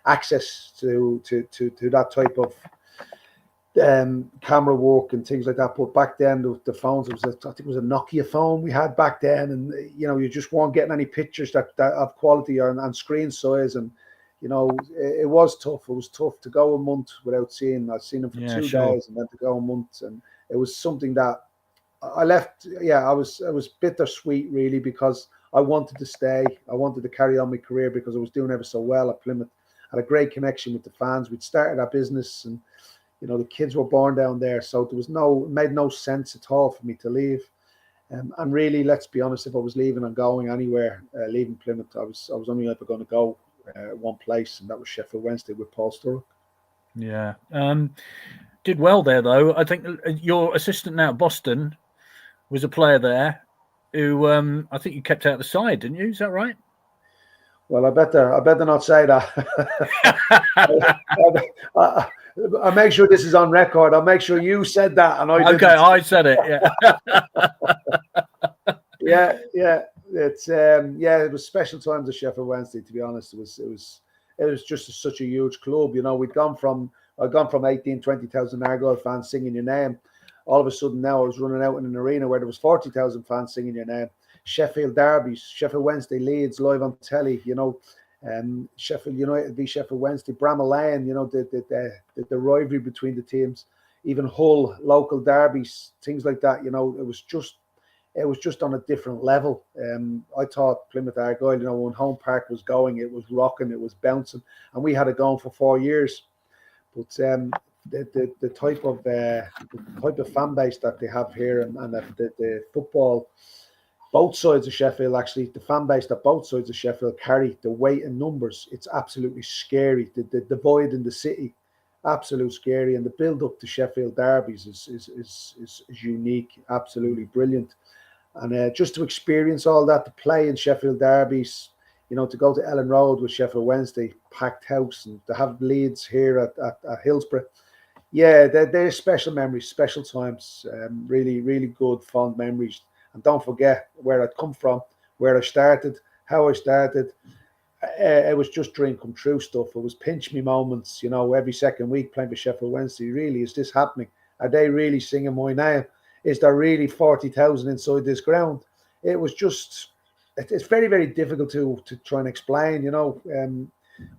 access to that type of camera work and things like that. But back then the phones, I think it was a Nokia phone we had back then, and you just weren't getting any pictures that of quality and screen size, and it was tough. It was tough to go a month without seeing. I'd seen him for 2 days, and then to go a month, and it was something that I left. Yeah, it was bittersweet really, because I wanted to stay. I wanted to carry on my career because I was doing ever so well at Plymouth. I had a great connection with the fans. We'd started our business, and the kids were born down there, so it made no sense at all for me to leave. And really, let's be honest, if I was leaving and going anywhere, leaving Plymouth, I was only ever going to go one place, and that was Sheffield Wednesday with Paul Sturrock. Yeah, did well there though. I think your assistant now at Boston was a player there who I think you kept out of the side, didn't you? Is that right? Well, I better not say that. I'll make sure this is on record. I'll make sure you said that, and I didn't. Okay, I said it. Yeah. yeah. It's it was special times at Sheffield Wednesday. To be honest, it was just such a huge club. I'd gone from 18, 20,000 Argyle fans singing your name. All of a sudden now I was running out in an arena where there was 40,000 fans singing your name. Sheffield derbies, Sheffield Wednesday Leeds live on telly. Sheffield United v Sheffield Wednesday, Bramall Lane. The rivalry between the teams, even Hull local derbies, things like that. It was just on a different level. I thought Plymouth Argyle, when Home Park was going, it was rocking, it was bouncing, and we had it going for 4 years. But the type of fan base that they have here, and the football. Both sides of Sheffield, actually, the fan base that both sides of Sheffield carry, the weight in numbers, it's absolutely scary. The divide in the city, absolute scary. And the build up to Sheffield derbies is unique, absolutely brilliant. And just to experience all that, to play in Sheffield derbies, to go to Ellen Road with Sheffield Wednesday, packed house, and to have Leeds here at Hillsborough. Yeah, they're special memories, special times, really, really good, fond memories. And don't forget where I'd come from, where I started, how I started. It was just dream come true stuff. It was pinch me moments, every second week playing for Sheffield Wednesday. Really, is this happening? Are they really singing my name? Is there really 40,000 inside this ground? It was just, it's very, very difficult to try and explain,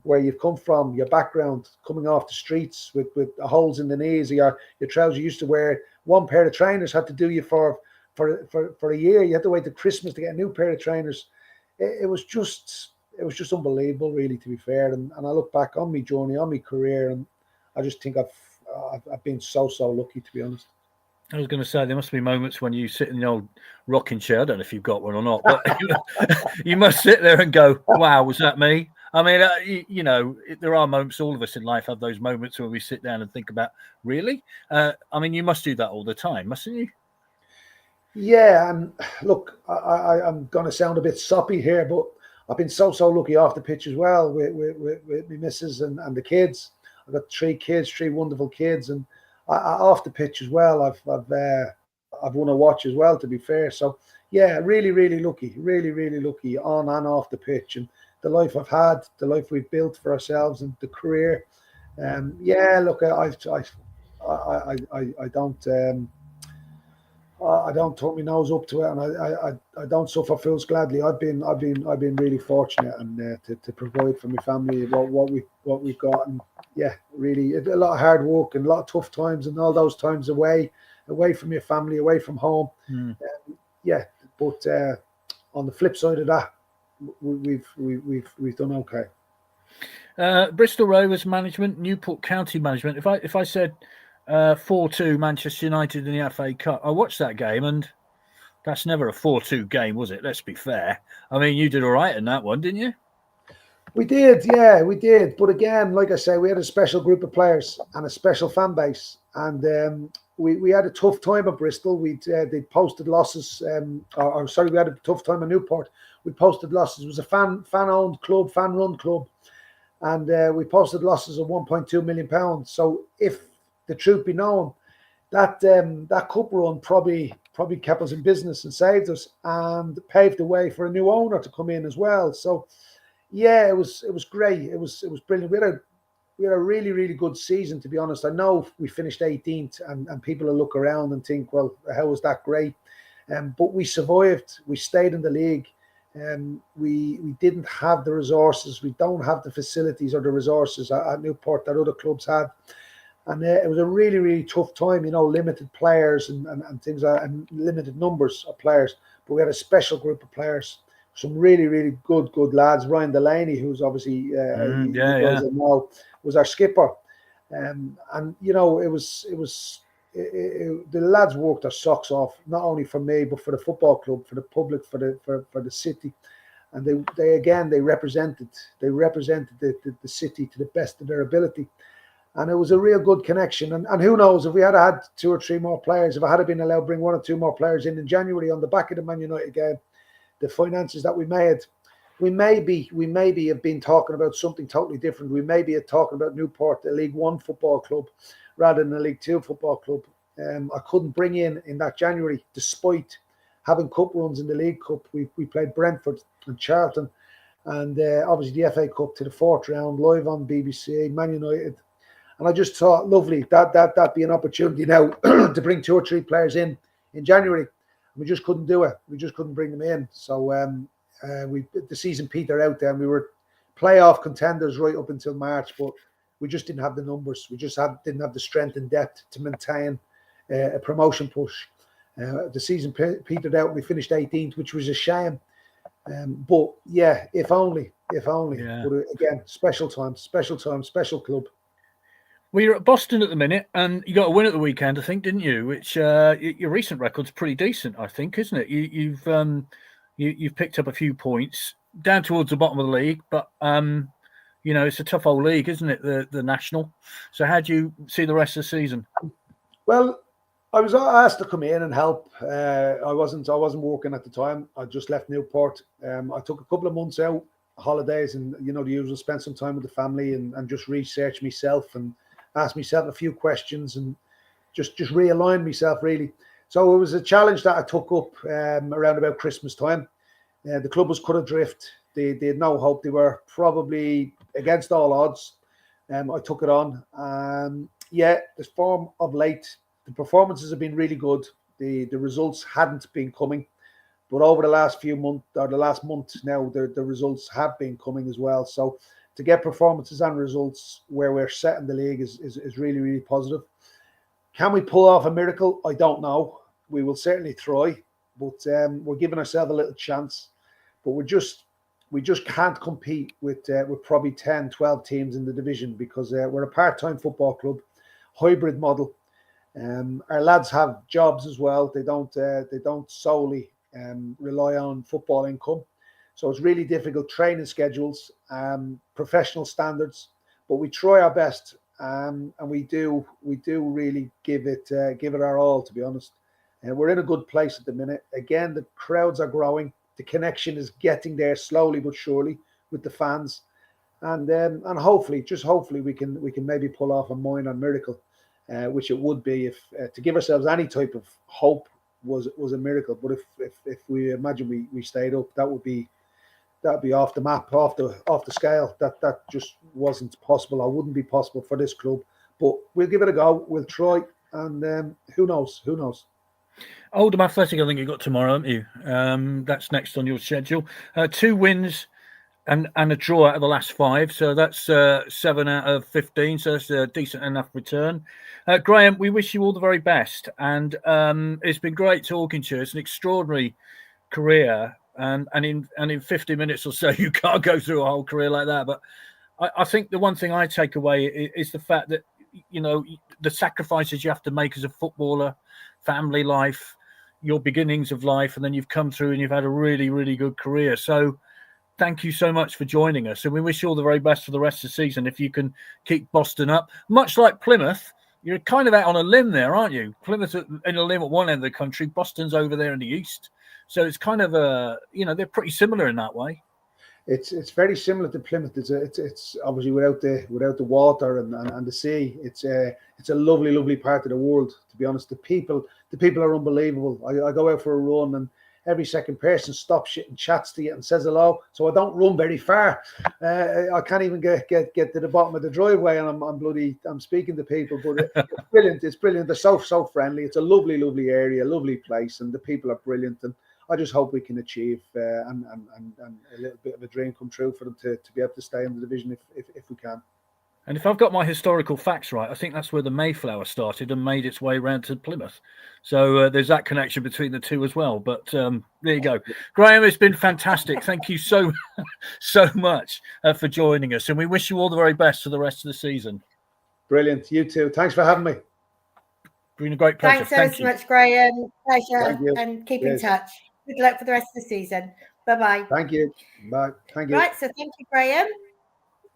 where you've come from, your background, coming off the streets with holes in the knees, your trousers. You used to wear one pair of trainers, had to do you for a year. You had to wait till Christmas to get a new pair of trainers. It was just unbelievable, really, to be fair. And I look back on my journey, on my career, and I just think I've been so lucky, to be honest. I was going to say, there must be moments when you sit in the old rocking chair. I don't know if you've got one or not, but you must sit there and go, wow, was that me? I mean, there are moments, all of us in life have those moments where we sit down and think about, really? You must do that all the time, mustn't you? Yeah, and look, I'm going to sound a bit soppy here, but I've been so lucky off the pitch as well with my missus and the kids. I've got 3 kids, 3 wonderful kids, and off the pitch as well. I've won a watch as well, to be fair. So yeah, really lucky, really lucky on and off the pitch. And the life I've had, the life we've built for ourselves, and the career. Yeah, look, I don't. I don't tuck my nose up to it, and I don't suffer fools gladly. I've been really fortunate, and to provide for my family what we've got, and yeah, really a lot of hard work and a lot of tough times, and all those times away from your family, away from home. Yeah, but on the flip side of that, we've done okay. Bristol Rovers management, Newport County management. If I said 4-2 Manchester United in the FA Cup, I watched that game, and that's never a 4-2 game, was it? Let's be fair. I mean, you did all right in that one, didn't you? We did, yeah, we did. But again, like I say, we had a special group of players and a special fan base, and we had a tough time at Bristol. They posted losses. We had a tough time at Newport. We posted losses. It was a fan-owned club, fan-run club, and we posted losses of £1.2 million. So, if the truth be known, that cup run probably kept us in business and saved us, and paved the way for a new owner to come in as well. So, yeah, it was great. It was brilliant. We had a really, really good season, to be honest. I know we finished 18th, and people will look around and think, well, how was that great? But we survived. We stayed in the league. We didn't have the resources. We don't have the facilities or the resources at Newport that other clubs had. And it was a really, really tough time, limited players and things like that, and limited numbers of players. But we had a special group of players, some really, really good lads. Ryan Delaney, who's obviously was our skipper, and the lads worked their socks off, not only for me but for the football club, for the public, for the city, and they represented the city to the best of their ability. And it was a real good connection. And who knows, if we had had 2 or 3 more players, if I had been allowed to bring 1 or 2 more players in January on the back of the Man United game, the finances that we made, we maybe have been talking about something totally different. We may be talking about Newport, a League One football club, rather than a League Two football club. I couldn't bring in that January, despite having cup runs in the League Cup. We played Brentford and Charlton, and obviously the FA Cup to the 4th round, live on BBC, Man United. And I just thought, lovely, that'd be an opportunity now to bring 2 or 3 players in January. We just couldn't do it. We just couldn't bring them in. So the season petered out there, and we were playoff contenders right up until March, but we just didn't have the numbers. We just didn't have the strength and depth to maintain a promotion push. The season petered out, and we finished 18th, which was a shame. But yeah, if only. Yeah. But again, special time, special club. Well, you're at Boston at the minute, and you got a win at the weekend, I think, didn't you? Which your recent record's pretty decent, I think, isn't it? You've picked up a few points down towards the bottom of the league, but it's a tough old league, isn't it? The national. So how do you see the rest of the season? Well, I was asked to come in and help. I wasn't working at the time. I just left Newport. I took a couple of months out, holidays, and the usual, spent some time with the family and just research myself and ask myself a few questions and just realign myself, really. So it was a challenge that I took up around about Christmas time. The club was cut adrift. They had no hope. They were probably against all odds. I took it on. The form of late, the performances have been really good. The results hadn't been coming, but over the last few months, or the last month now, the results have been coming as well. So to get performances and results where we're set in the league is really, really positive. Can we pull off a miracle? I don't know. We will certainly try, but we're giving ourselves a little chance. But we just can't compete with probably 10, 12 teams in the division, because we're a part-time football club, hybrid model. Our lads have jobs as well. They don't solely rely on football income. So it's really difficult, training schedules, professional standards, but we try our best, and we do really give it our all, to be honest. And we're in a good place at the minute. Again, the crowds are growing. The connection is getting there slowly but surely with the fans, and hopefully we can maybe pull off a minor miracle, which it would be if to give ourselves any type of hope was a miracle. But if we imagine we stayed up, that would be that'd be off the map, off the scale. That just wasn't possible. Or wouldn't be possible for this club. But we'll give it a go. We'll try, and who knows? Who knows? Oldham Athletic, I think you got tomorrow, haven't you? That's next on your schedule. 2 wins and a draw out of the last 5. So that's 7 out of 15. So that's a decent enough return. Graeme, we wish you all the very best. And it's been great talking to you. It's an extraordinary career. And in 50 minutes or so, you can't go through a whole career like that. But I think the one thing I take away is the fact that, you know, the sacrifices you have to make as a footballer, family life, your beginnings of life, and then you've come through and you've had a really, really good career. So thank you so much for joining us. And we wish you all the very best for the rest of the season. If you can keep Boston up, much like Plymouth, you're kind of out on a limb there, aren't you? Plymouth in a limb at one end of the country, Boston's over there in the east. So it's kind of they're pretty similar in that way. It's very similar to Plymouth. It's obviously without the water and the sea. It's a lovely part of the world. To be honest, the people are unbelievable. I go out for a run and every second person stops shit and chats to you and says hello. So I don't run very far. I can't even get to the bottom of the driveway, and I'm speaking to people. But it's brilliant. It's brilliant. They're so friendly. It's a lovely area, lovely place, and the people are brilliant. And I just hope we can achieve and a little bit of a dream come true for them to be able to stay in the division if we can. And if I've got my historical facts right, I think that's where the Mayflower started and made its way around to Plymouth. So there's that connection between the two as well. But there you go. Graeme, it's been fantastic. Thank you so much for joining us. And we wish you all the very best for the rest of the season. Brilliant. You too. Thanks for having me. Been a great pleasure. Thanks so much, Graeme. Pleasure. And keep in touch. Good luck for the rest of the season. Bye-bye. Thank you. Bye. Thank you. Right, so thank you, Graeme.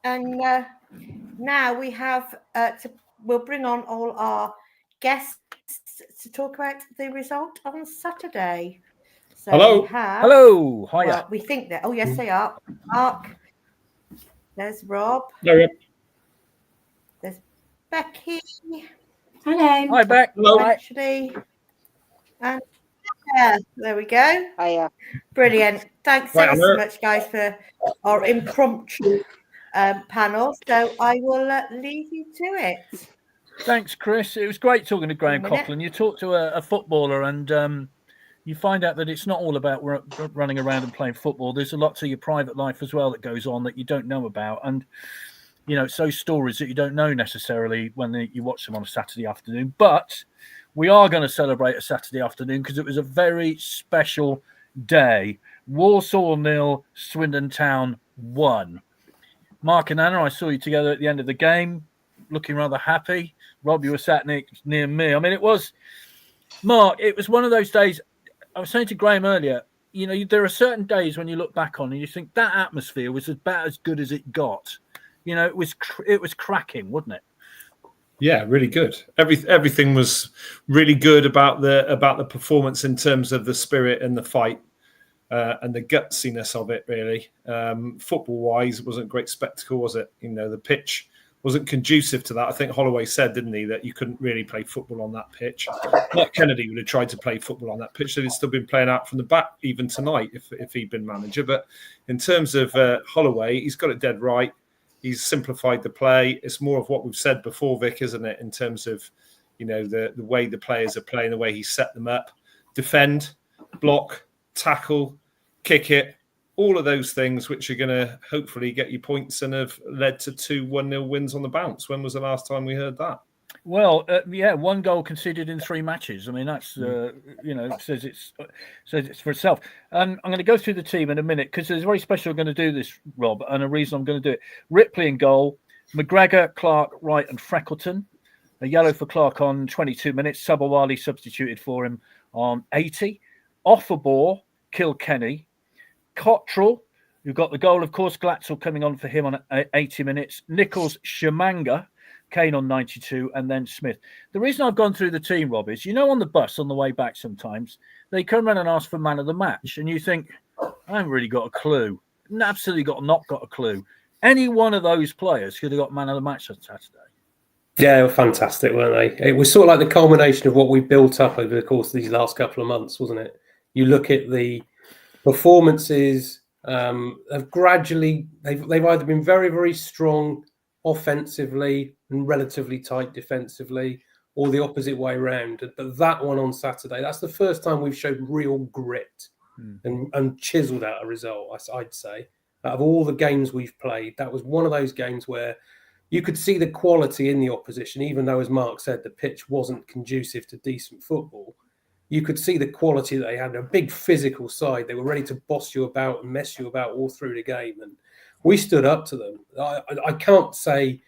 And now we have we'll bring on all our guests to talk about the result on Saturday. So hello. Hello. Hiya. Well, we think that. Oh, yes, they are. Mark. There's Rob. Hello. There's Becky. Hello. Hi, Beck. Hello. Actually. And there we go. Hiya. Brilliant. Thanks so much, guys, for our impromptu panel. So I will leave you to it. Thanks, Chris. It was great talking to Graeme Coughlan. You talk to a footballer and you find out that it's not all about running around and playing football. There's a lot to your private life as well that goes on that you don't know about. And, you know, it's those stories that you don't know necessarily when you watch them on a Saturday afternoon. But we are going to celebrate a Saturday afternoon because it was a very special day. Walsall 0, Swindon Town 1. Mark and Anna, I saw you together at the end of the game, looking rather happy. Rob, you were sat near me. I mean, it was one of those days. I was saying to Graeme earlier, you know, there are certain days when you look back on and you think that atmosphere was about as good as it got. You know, it was cracking, wasn't it? Yeah, really good. Everything was really good about the performance in terms of the spirit and the fight and the gutsiness of it. Really, football-wise, it wasn't a great spectacle, was it? You know, the pitch wasn't conducive to that. I think Holloway said, didn't he, that you couldn't really play football on that pitch. Mark Kennedy would have tried to play football on that pitch. They'd still been playing out from the back even tonight if he'd been manager. But in terms of Holloway, he's got it dead right. He's simplified the play. It's more of what we've said before, Vic, isn't it? In terms of, you know, the way the players are playing, the way he set them up, defend, block, tackle, kick it, all of those things which are going to hopefully get you points and have led to 2 1-0 wins on the bounce. When was the last time we heard that? Well, 1 goal conceded in 3 matches. I mean, that's says it's for itself. I'm going to go through the team in a minute because it's very special. I'm going to do this, Rob, and a reason I'm going to do it. Ripley in goal, McGregor, Clark, Wright, and Freckleton. A yellow for Clark on 22 minutes. Sabawali substituted for him on 80. Offerbore, Kilkenny, Cottrell, who got the goal, of course. Glatzel coming on for him on 80 minutes. Nichols, Shamanga. Kane on 92, and then Smith. The reason I've gone through the team, Rob, is, you know, on the bus on the way back sometimes, they come around and ask for man of the match, and you think, I haven't really got a clue. Absolutely not got a clue. Any one of those players could have got man of the match on Saturday. Yeah, they were fantastic, weren't they? It was sort of like the culmination of what we built up over the course of these last couple of months, wasn't it? You look at the performances have gradually they've either been very, very strong offensively and relatively tight defensively, or the opposite way around. But that one on Saturday, that's the first time we've showed real grit and chiseled out a result, I'd say. Out of all the games we've played, that was one of those games where you could see the quality in the opposition, even though, as Mark said, the pitch wasn't conducive to decent football. You could see the quality that they had, a big physical side. They were ready to boss you about and mess you about all through the game. And we stood up to them. I can't say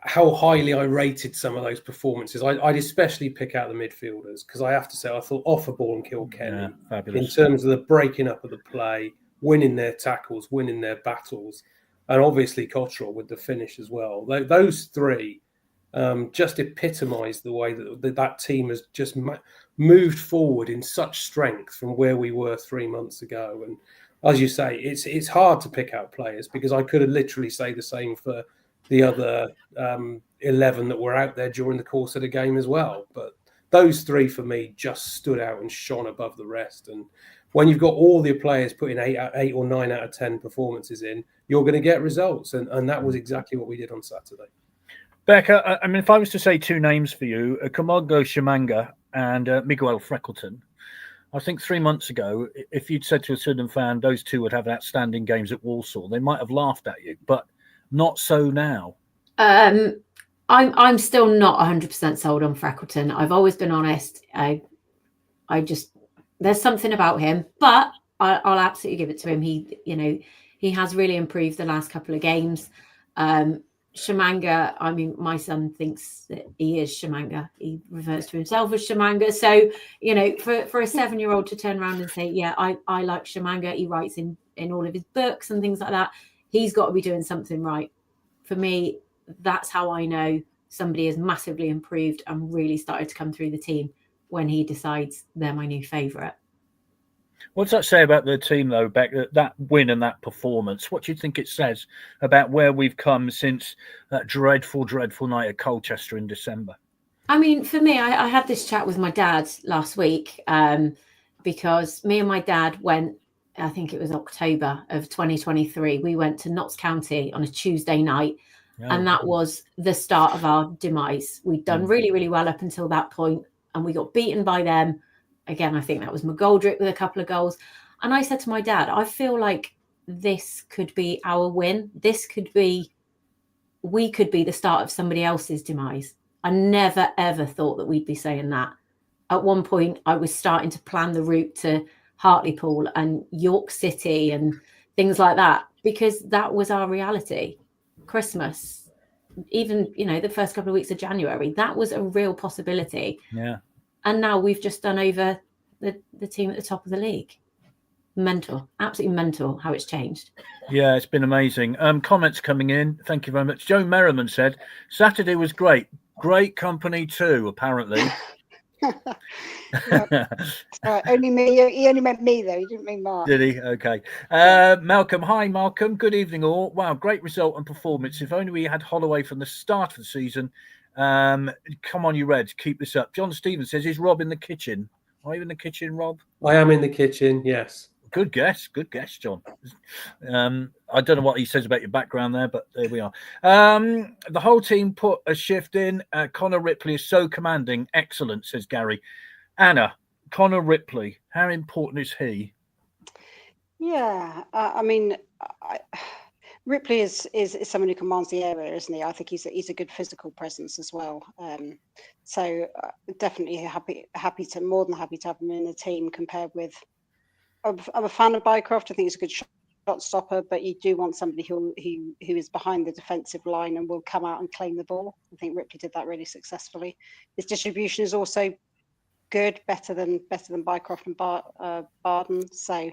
how highly I rated some of those performances. I'd especially pick out the midfielders, because I have to say I thought Offerball and Kilkenny, in terms of the breaking up of the play, winning their tackles, winning their battles, and obviously Cottrell with the finish as well. Those three just epitomised the way that team has just moved forward in such strength from where we were 3 months ago. And as you say, it's hard to pick out players, because I could have literally say the same for the other 11 that were out there during the course of the game as well. But those three for me just stood out and shone above the rest. And when you've got all the players putting 8 or 9 out of 10 performances in, you're going to get results. And that was exactly what we did on Saturday. Becca, I mean, if I was to say two names for you, Kamongo Shimanga and Miguel Freckleton, I think 3 months ago, if you'd said to a Swindon fan those two would have outstanding games at Walsall, they might have laughed at you, but not so now. I'm still not 100% sold on Freckleton. I've always been honest. I just, there's something about him, but I'll absolutely give it to him. He has really improved the last couple of games. Shimanga, I mean, my son thinks that he is Shimanga. He refers to himself as Shimanga. So, for a 7-year-old to turn around and say, yeah, I like Shimanga. He writes in all of his books and things like that. He's got to be doing something right. For me, that's how I know somebody has massively improved and really started to come through the team, when he decides they're my new favourite. What's that say about the team, though, Beck, that win and that performance? What do you think it says about where we've come since that dreadful, dreadful night at Colchester in December? I mean, for me, I had this chat with my dad last week, because me and my dad went, I think it was October of 2023, we went to Notts County on a Tuesday night, and that was the start of our demise. We'd done really, really well up until that point, and we got beaten by them. Again, I think that was McGoldrick with a couple of goals. And I said to my dad, I feel like this could be our win. We could be the start of somebody else's demise. I never, ever thought that we'd be saying that. At one point, I was starting to plan the route to Hartlepool and York City and things like that, because that was our reality. Christmas, even, the first couple of weeks of January, that was a real possibility. Yeah. And now we've just done over the team at the top of the league. Mental, absolutely mental how it's changed. Yeah, it's been amazing. Comments coming in. Thank you very much. Joe Merriman said, Saturday was great. Great company too, apparently. Right. Only me. He only meant me, though. He didn't mean Mark. Did he? Okay. Malcolm. Hi, Malcolm. Good evening, all. Wow, great result and performance. If only we had Holloway from the start of the season. Come on, you Reds. Keep this up. John Stevens says, is Rob in the kitchen? Are you in the kitchen, Rob? I am in the kitchen, yes. Good guess, John. I don't know what he says about your background there, but there we are. The whole team put a shift in. Connor Ripley is so commanding. Excellent, says Gary. Anna, Connor Ripley, how important is he? Yeah, Ripley is someone who commands the area, isn't he? I think he's a good physical presence as well. So definitely more than happy to have him in the team. Compared with, I'm a fan of Bycroft. I think he's a good shot stopper, but you do want somebody who is behind the defensive line and will come out and claim the ball. I think Ripley did that really successfully. His distribution is also good, better than Bycroft and Barden. So.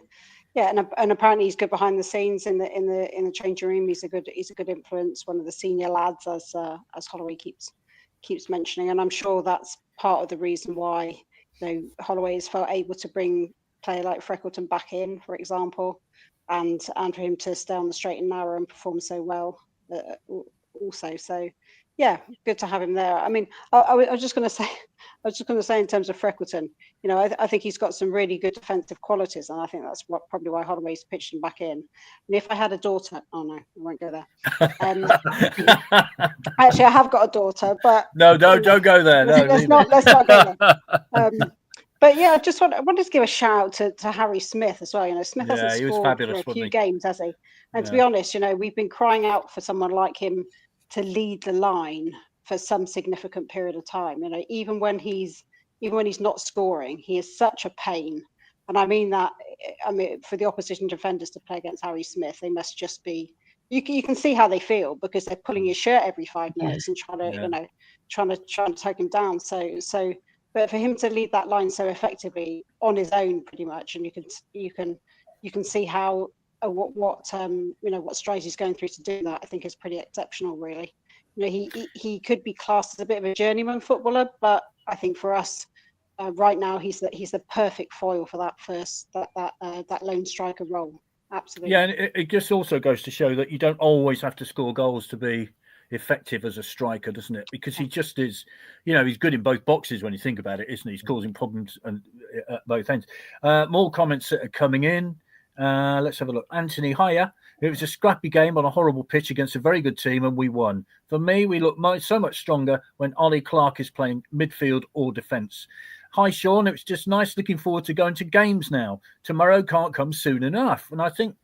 Yeah, and apparently he's good behind the scenes in the changing room. He's a good influence. One of the senior lads, as Holloway keeps mentioning, and I'm sure that's part of the reason why Holloway has felt able to bring a player like Freckleton back in, for example, and for him to stay on the straight and narrow and perform so well. Also, so Yeah, good to have him there. I mean, I was just going to say, in terms of Freckleton, you know, I think he's got some really good defensive qualities, and I think that's probably why Holloway's pitched him back in. And if I had a daughter, oh no, I won't go there. Actually, I have got a daughter, but no, don't go there. No, let's not go there. But yeah, I wanted to give a shout out to Harry Smith as well. You know, Smith hasn't scored for a few games, has he? And to be honest, you know, we've been crying out for someone like him to lead the line for some significant period of time. You know, even when he's not scoring, he is such a pain. And I mean that. I mean, for the opposition defenders to play against Harry Smith, they must just be. You can see how they feel, because they're pulling his shirt every 5 minutes and trying to take him down. So. But for him to lead that line so effectively on his own, pretty much, and you can see how what strides he's going through to do that, I think is pretty exceptional, really. You know, he could be classed as a bit of a journeyman footballer, but I think for us right now, he's the perfect foil for that lone striker role. Absolutely. Yeah, and it just also goes to show that you don't always have to score goals to be effective as a striker, doesn't it? Because he just is, you know, he's good in both boxes when you think about it, isn't he? He's causing problems at both ends. More comments that are coming in. Let's have a look. Anthony, hiya. It was a scrappy game on a horrible pitch against a very good team, and we won. For me, we look so much stronger when Ollie Clark is playing midfield or defence. Hi, Sean. It was just nice. Looking forward to going to games now. Tomorrow can't come soon enough. And I think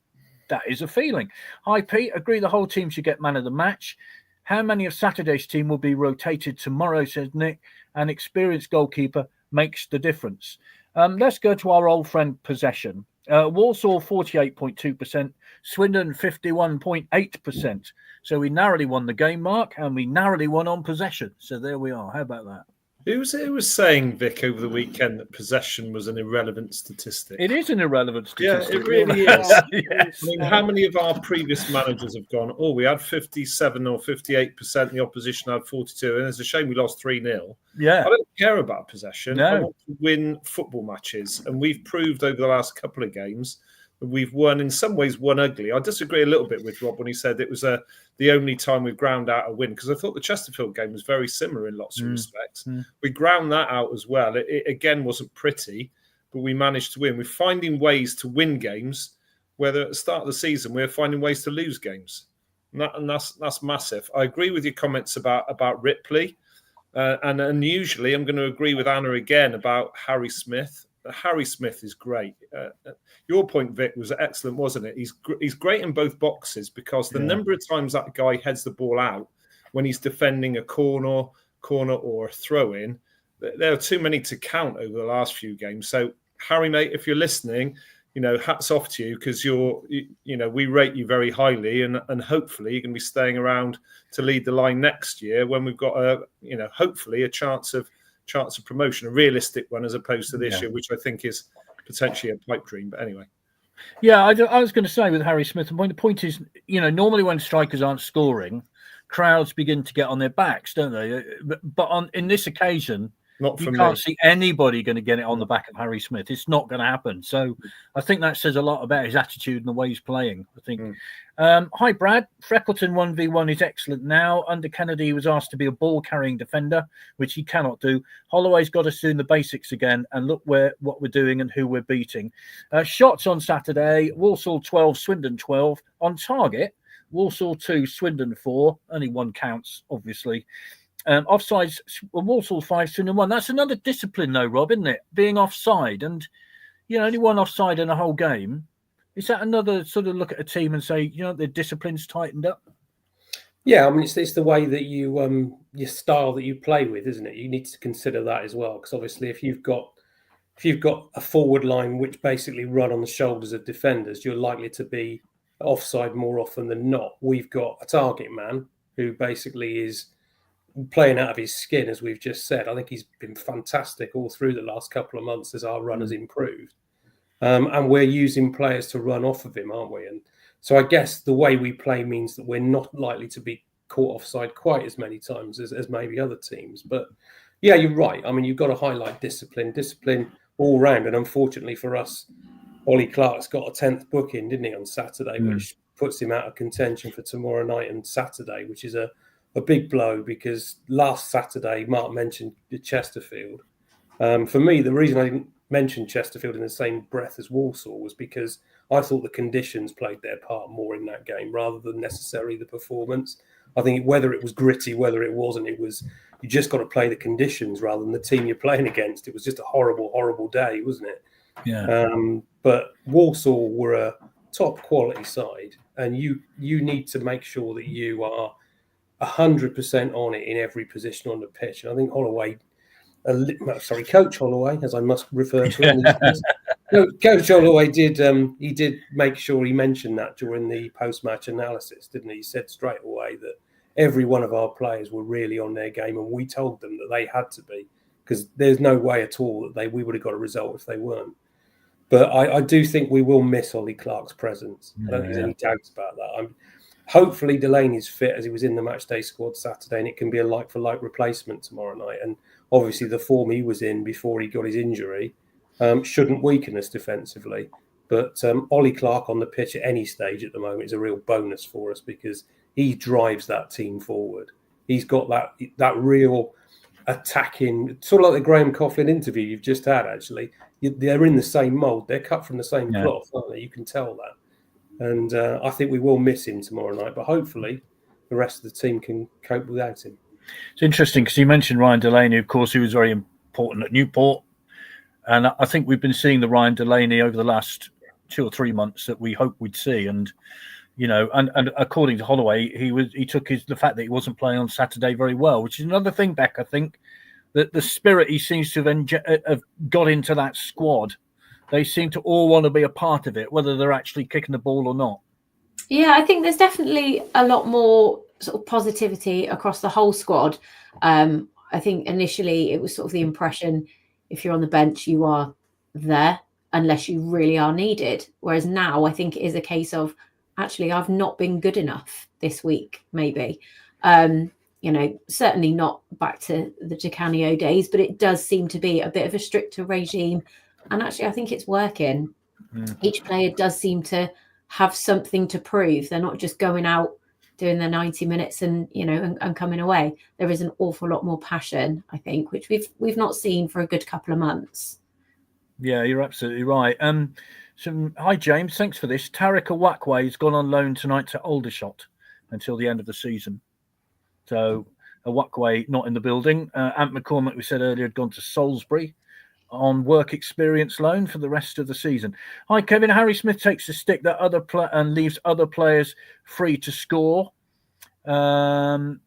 that is a feeling. Hi, Pete. Agree the whole team should get man of the match. How many of Saturday's team will be rotated tomorrow, says Nick. An experienced goalkeeper makes the difference. Let's go to our old friend possession. Walsall 48.2%, Swindon 51.8%. So we narrowly won the game, Mark, and we narrowly won on possession. So there we are. How about that? Who was saying, Vic, over the weekend that possession was an irrelevant statistic? It is an irrelevant statistic. Yeah, it really is. Yes. I mean, how many of our previous managers have gone, we had 57 or 58%, the opposition had 42, and it's a shame we lost 3-0. Yeah. I don't care about possession. No. I want to win football matches, and we've proved over the last couple of games that we've won, in some ways, won ugly. I disagree a little bit with Rob when he said it was the only time we've ground out a win, because I thought the Chesterfield game was very similar in lots of respects. We ground that out as well. It again wasn't pretty, but we managed to win. We're finding ways to win games, whether at the start of the season we're finding ways to lose games, and that's massive. I agree with your comments about Ripley, and unusually I'm going to agree with Anna again about Harry Smith. Harry Smith is great. Your point, Vic, was excellent, wasn't it? He's great in both boxes, because the number of times that guy heads the ball out when he's defending a corner or a throw-in, there are too many to count over the last few games. So, Harry, mate, if you're listening, you know, hats off to you, because we rate you very highly, and hopefully you're going to be staying around to lead the line next year when we've got hopefully a chance of promotion, a realistic one, as opposed to this year, which I think is potentially a pipe dream. But anyway. Yeah, I was going to say with Harry Smith, the point is, you know, normally when strikers aren't scoring, crowds begin to get on their backs, don't they? But in this occasion, you can't see anybody going to get it on the back of Harry Smith. It's not going to happen. So I think that says a lot about his attitude and the way he's playing, I think. Hi, Brad. Freckleton 1v1 is excellent now. Under Kennedy, he was asked to be a ball-carrying defender, which he cannot do. Holloway's got us doing the basics again, and look what we're doing and who we're beating. Shots on Saturday, Walsall 12, Swindon 12. On target, Walsall 2, Swindon 4. Only one counts, obviously. Offsides, Walsall 5, Swindon 1. That's another discipline, though, Rob, isn't it? Being offside, and only one offside in a whole game. Is that another sort of look at a team and say, their discipline's tightened up? Yeah, I mean, it's the way that you your style that you play with, isn't it? You need to consider that as well, because obviously, if you've got a forward line which basically run on the shoulders of defenders, you're likely to be offside more often than not. We've got a target man who basically is playing out of his skin, as we've just said. I think he's been fantastic all through the last couple of months as our run has improved. And we're using players to run off of him, aren't we? And so I guess the way we play means that we're not likely to be caught offside quite as many times as maybe other teams. But yeah, you're right. I mean, you've got to highlight discipline all round. And unfortunately for us, Ollie Clark's got a 10th booking, didn't he, on Saturday, which puts him out of contention for tomorrow night and Saturday, which is a a big blow because last Saturday, Mark mentioned Chesterfield. For me, the reason I didn't mention Chesterfield in the same breath as Walsall was because I thought the conditions played their part more in that game rather than necessarily the performance. I think whether it was gritty, whether it wasn't, you just got to play the conditions rather than the team you're playing against. It was just a horrible, horrible day, wasn't it? Yeah. But Walsall were a top quality side, and you need to make sure that you are 100% on it in every position on the pitch. And I think Coach Holloway, as I must refer to him these days. Coach Holloway did make sure he mentioned that during the post-match analysis, didn't he? He said straight away that every one of our players were really on their game, and we told them that they had to be, because there's no way at all that we would have got a result if they weren't. But I do think we will miss Ollie Clark's presence. I don't think there's any doubts about that. Hopefully Delaney's fit as he was in the matchday squad Saturday, and it can be a like-for-like replacement tomorrow night. And obviously the form he was in before he got his injury shouldn't weaken us defensively. But Ollie Clark on the pitch at any stage at the moment is a real bonus for us because he drives that team forward. He's got that real attacking, sort of like the Graeme Coughlan interview you've just had, actually. They're in the same mould. They're cut from the same cloth, aren't they? You can tell that. And I think we will miss him tomorrow night, but hopefully the rest of the team can cope without him. It's interesting because you mentioned Ryan Delaney, of course, who was very important at Newport. And I think we've been seeing the Ryan Delaney over the last 2 or 3 months that we hoped we'd see. And, and according to Holloway, he took the fact that he wasn't playing on Saturday very well, which is another thing, Beck, I think, that the spirit he seems to have got into that squad. They seem to all want to be a part of it, whether they're actually kicking the ball or not. Yeah, I think there's definitely a lot more sort of positivity across the whole squad. I think initially it was sort of the impression if you're on the bench, you are there unless you really are needed. Whereas now I think it is a case of actually I've not been good enough this week, maybe. Certainly not back to the Di Canio days, but it does seem to be a bit of a stricter regime. And actually, I think it's working. Each player does seem to have something to prove. They're not just going out, doing their 90 minutes and coming away. There is an awful lot more passion, I think, which we've not seen for a good couple of months. Yeah, you're absolutely right. Hi, James. Thanks for this. Tariq Awakwe has gone on loan tonight to Aldershot until the end of the season. So Awakwe not in the building. Ant McCormick, we said earlier, had gone to Salisbury on work experience loan for the rest of the season. Hi, Kevin. Harry Smith takes a stick that and leaves other players free to score. And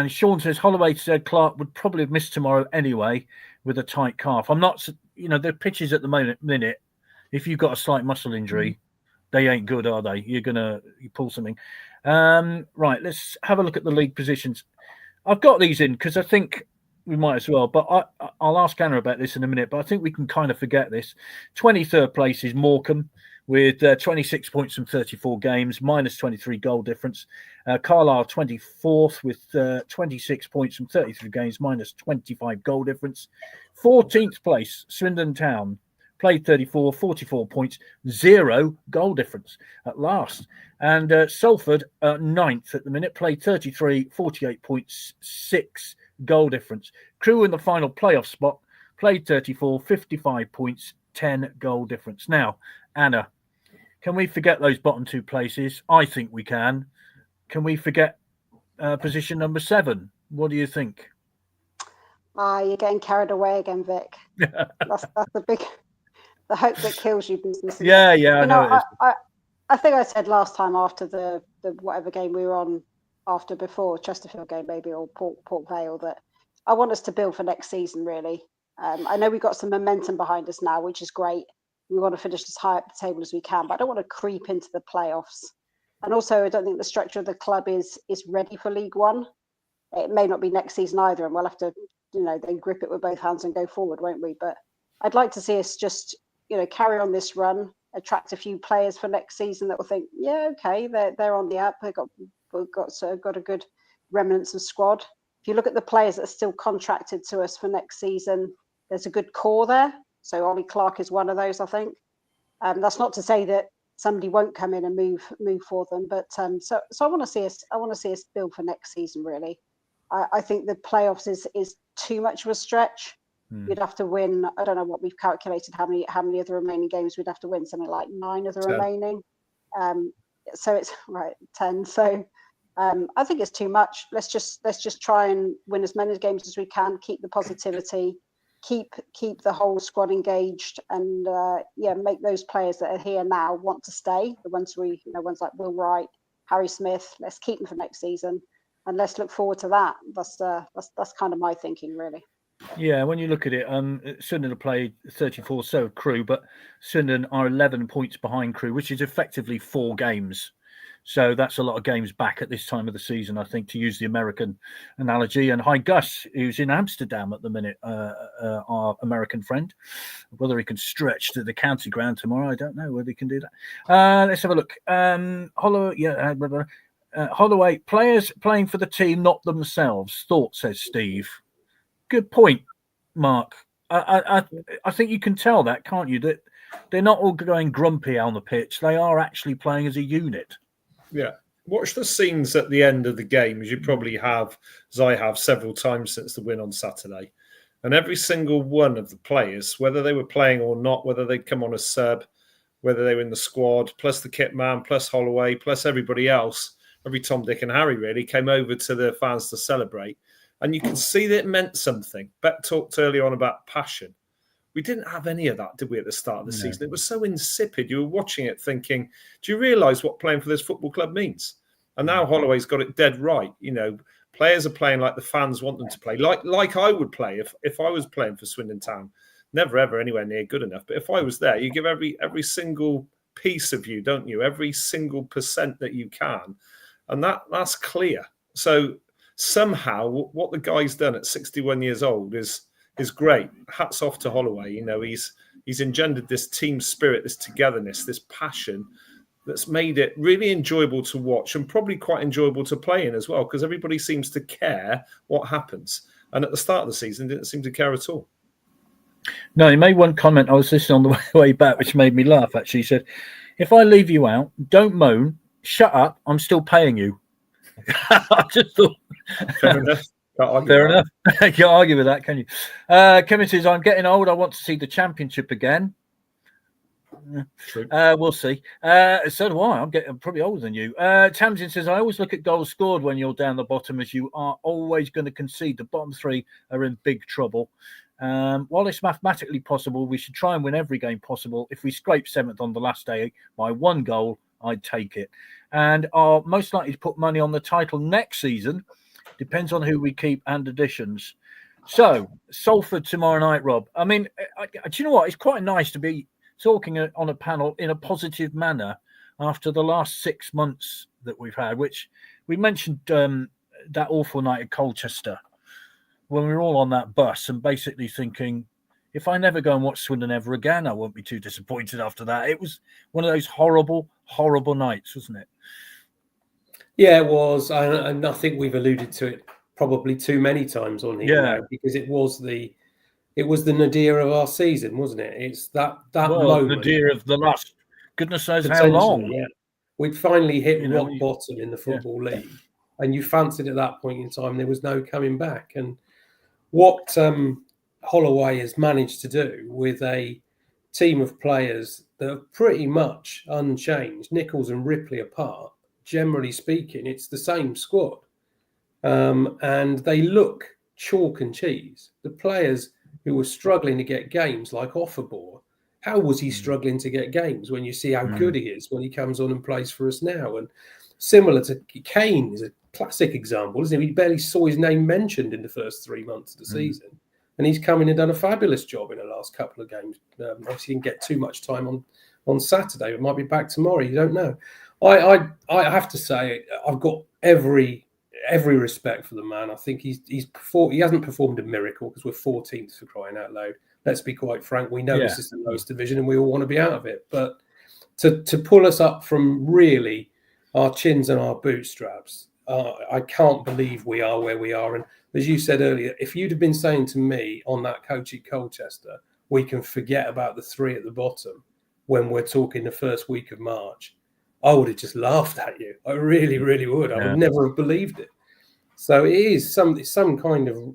Sean says Holloway said Clark would probably have missed tomorrow anyway with a tight calf. I'm not, the pitches at the minute, if you've got a slight muscle injury, they ain't good, are they? You pull something. Right, let's have a look at the league positions. I've got these in because I think we might as well, but I'll ask Anna about this in a minute, but I think we can kind of forget this. 23rd place is Morecambe with 26 points from 34 games, minus 23 goal difference. Carlisle 24th with 26 points from 33 games, minus 25 goal difference. 14th place, Swindon Town, played 34, 44 points, 0 goal difference at last. And Salford, 9th at the minute, played 33, 48 points, 6 goal difference. Crewe in the final playoff spot, played 34, 55 points, 10 goal difference. Now, Anna, can we forget those bottom 2 places? I think we can. Can we forget position number 7? What do you think? You're getting carried away again, Vic. That's the hope that kills you business. Yeah, I know. I think I said last time after the whatever game we were on before Chesterfield game maybe, or Port Vale, that I want us to build for next season, really. I know we've got some momentum behind us now, which is great. We want to finish as high up the table as we can, but I don't want to creep into the playoffs. And also, I don't think the structure of the club is ready for League One. It may not be next season either, and we'll have to, then grip it with both hands and go forward, won't we? But I'd like to see us just, carry on this run, attract a few players for next season that will think, yeah, okay, they're on the up. We've got a good remnants of squad. If you look at the players that are still contracted to us for next season, there's a good core there. So Ollie Clark is one of those, I think. That's not to say that somebody won't come in and move for them, but so I want to see us build for next season, really. I think the playoffs is too much of a stretch. You'd have to win. I don't know what we've calculated. How many of the remaining games we'd have to win? Something like 9 of the 10. remaining. So it's right 10. So I think it's too much. Let's just try and win as many games as we can. Keep the positivity. Keep the whole squad engaged, and make those players that are here now want to stay. The ones ones like Will Wright, Harry Smith. Let's keep them for next season, and let's look forward to that. That's kind of my thinking, really. Yeah, when you look at it, Swindon have played 34, so have Crewe, but Swindon are 11 points behind Crewe, which is effectively 4 games. So that's a lot of games back at this time of the season, I think, to use the American analogy. And hi, Gus, who's in Amsterdam at the minute, our American friend. Whether he can stretch to the county ground tomorrow, I don't know whether he can do that. Let's have a look. Holloway, players playing for the team, not themselves. Thought, says Steve. Good point, Mark. I think you can tell that, can't you? That they're not all going grumpy on the pitch. They are actually playing as a unit. Yeah. Watch the scenes at the end of the game, as you probably have, as I have several times since the win on Saturday. And every single one of the players, whether they were playing or not, whether they'd come on a sub, whether they were in the squad, plus the kit man, plus Holloway, plus everybody else, every Tom, Dick and Harry really came over to the fans to celebrate. And you can see that it meant something. Bet talked earlier on about passion. We didn't have any of that, did we, at the start of the season? It was so insipid. You were watching it thinking, do you realise what playing for this football club means? And now Holloway's got it dead right. Players are playing like the fans want them to play, like I would play if I was playing for Swindon Town. Never, ever anywhere near good enough. But if I was there, you give every single piece of you, don't you? Every single % that you can. And that's clear. So somehow what the guy's done at 61 years old is great. Hats off to Holloway. He's engendered this team spirit, this togetherness, this passion that's made it really enjoyable to watch and probably quite enjoyable to play in as well, because everybody seems to care what happens. And at the start of the season, didn't seem to care at all. No, he made one comment. I was listening on the way back, which made me laugh, actually. He said, if I leave you out, don't moan, shut up, I'm still paying you. I just thought... Fair enough. Fair enough. You can't argue with that, can you? Kevin says, I'm getting old. I want to see the championship again. True. We'll see. So do I. I'm probably older than you. Tamsin says, I always look at goals scored when you're down the bottom, as you are always going to concede. The bottom 3 are in big trouble. While it's mathematically possible, we should try and win every game possible. If we scrape 7th on the last day by 1 goal, I'd take it. And are most likely to put money on the title next season. Depends on who we keep and additions. So, Salford tomorrow night, Rob. I mean, do you know what? It's quite nice to be talking on a panel in a positive manner after the last 6 months that we've had, which we mentioned that awful night at Colchester when we were all on that bus and basically thinking, if I never go and watch Swindon ever again, I won't be too disappointed after that. It was one of those horrible, horrible nights, wasn't it? Yeah, it was. And I think we've alluded to it probably too many times on here now, because it was the nadir of our season, wasn't it? It's that moment. The nadir of the last, goodness knows how long. Yeah. We'd finally hit rock bottom in the Football League, and you fancied at that point in time there was no coming back. And what Holloway has managed to do with a team of players that are pretty much unchanged, Nichols and Ripley apart, generally speaking, it's the same squad. And they look chalk and cheese. The players who were struggling to get games, like Offerbore, how was he struggling to get games when you see how good he is when he comes on and plays for us now? And similar to Kane is a classic example, isn't he? We barely saw his name mentioned in the first 3 months of the season. And he's come in and done a fabulous job in the last couple of games. Obviously, he didn't get too much time on Saturday. It might be back tomorrow. You don't know. I have to say, I've got every respect for the man. I think he hasn't performed a miracle because we're 14th, for crying out loud. Let's be quite frank. We know this is the lowest division and we all want to be out of it. But to pull us up from really our chins and our bootstraps, I can't believe we are where we are. And as you said earlier, if you'd have been saying to me on that coach at Colchester, we can forget about the 3 at the bottom when we're talking the first week of March, I would have just laughed at you. I really, really would. I would never have believed it. So it is some kind of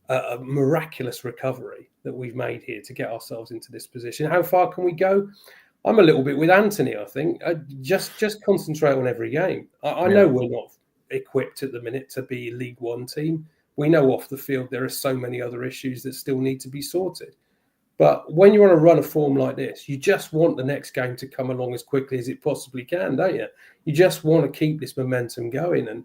a miraculous recovery that we've made here to get ourselves into this position. How far can we go? I'm a little bit with Anthony. I think just concentrate on every game. I know we're not equipped at the minute to be a League One team. We know off the field there are so many other issues that still need to be sorted. But when you're on a run of form like this, you just want the next game to come along as quickly as it possibly can, don't you? You just want to keep this momentum going. And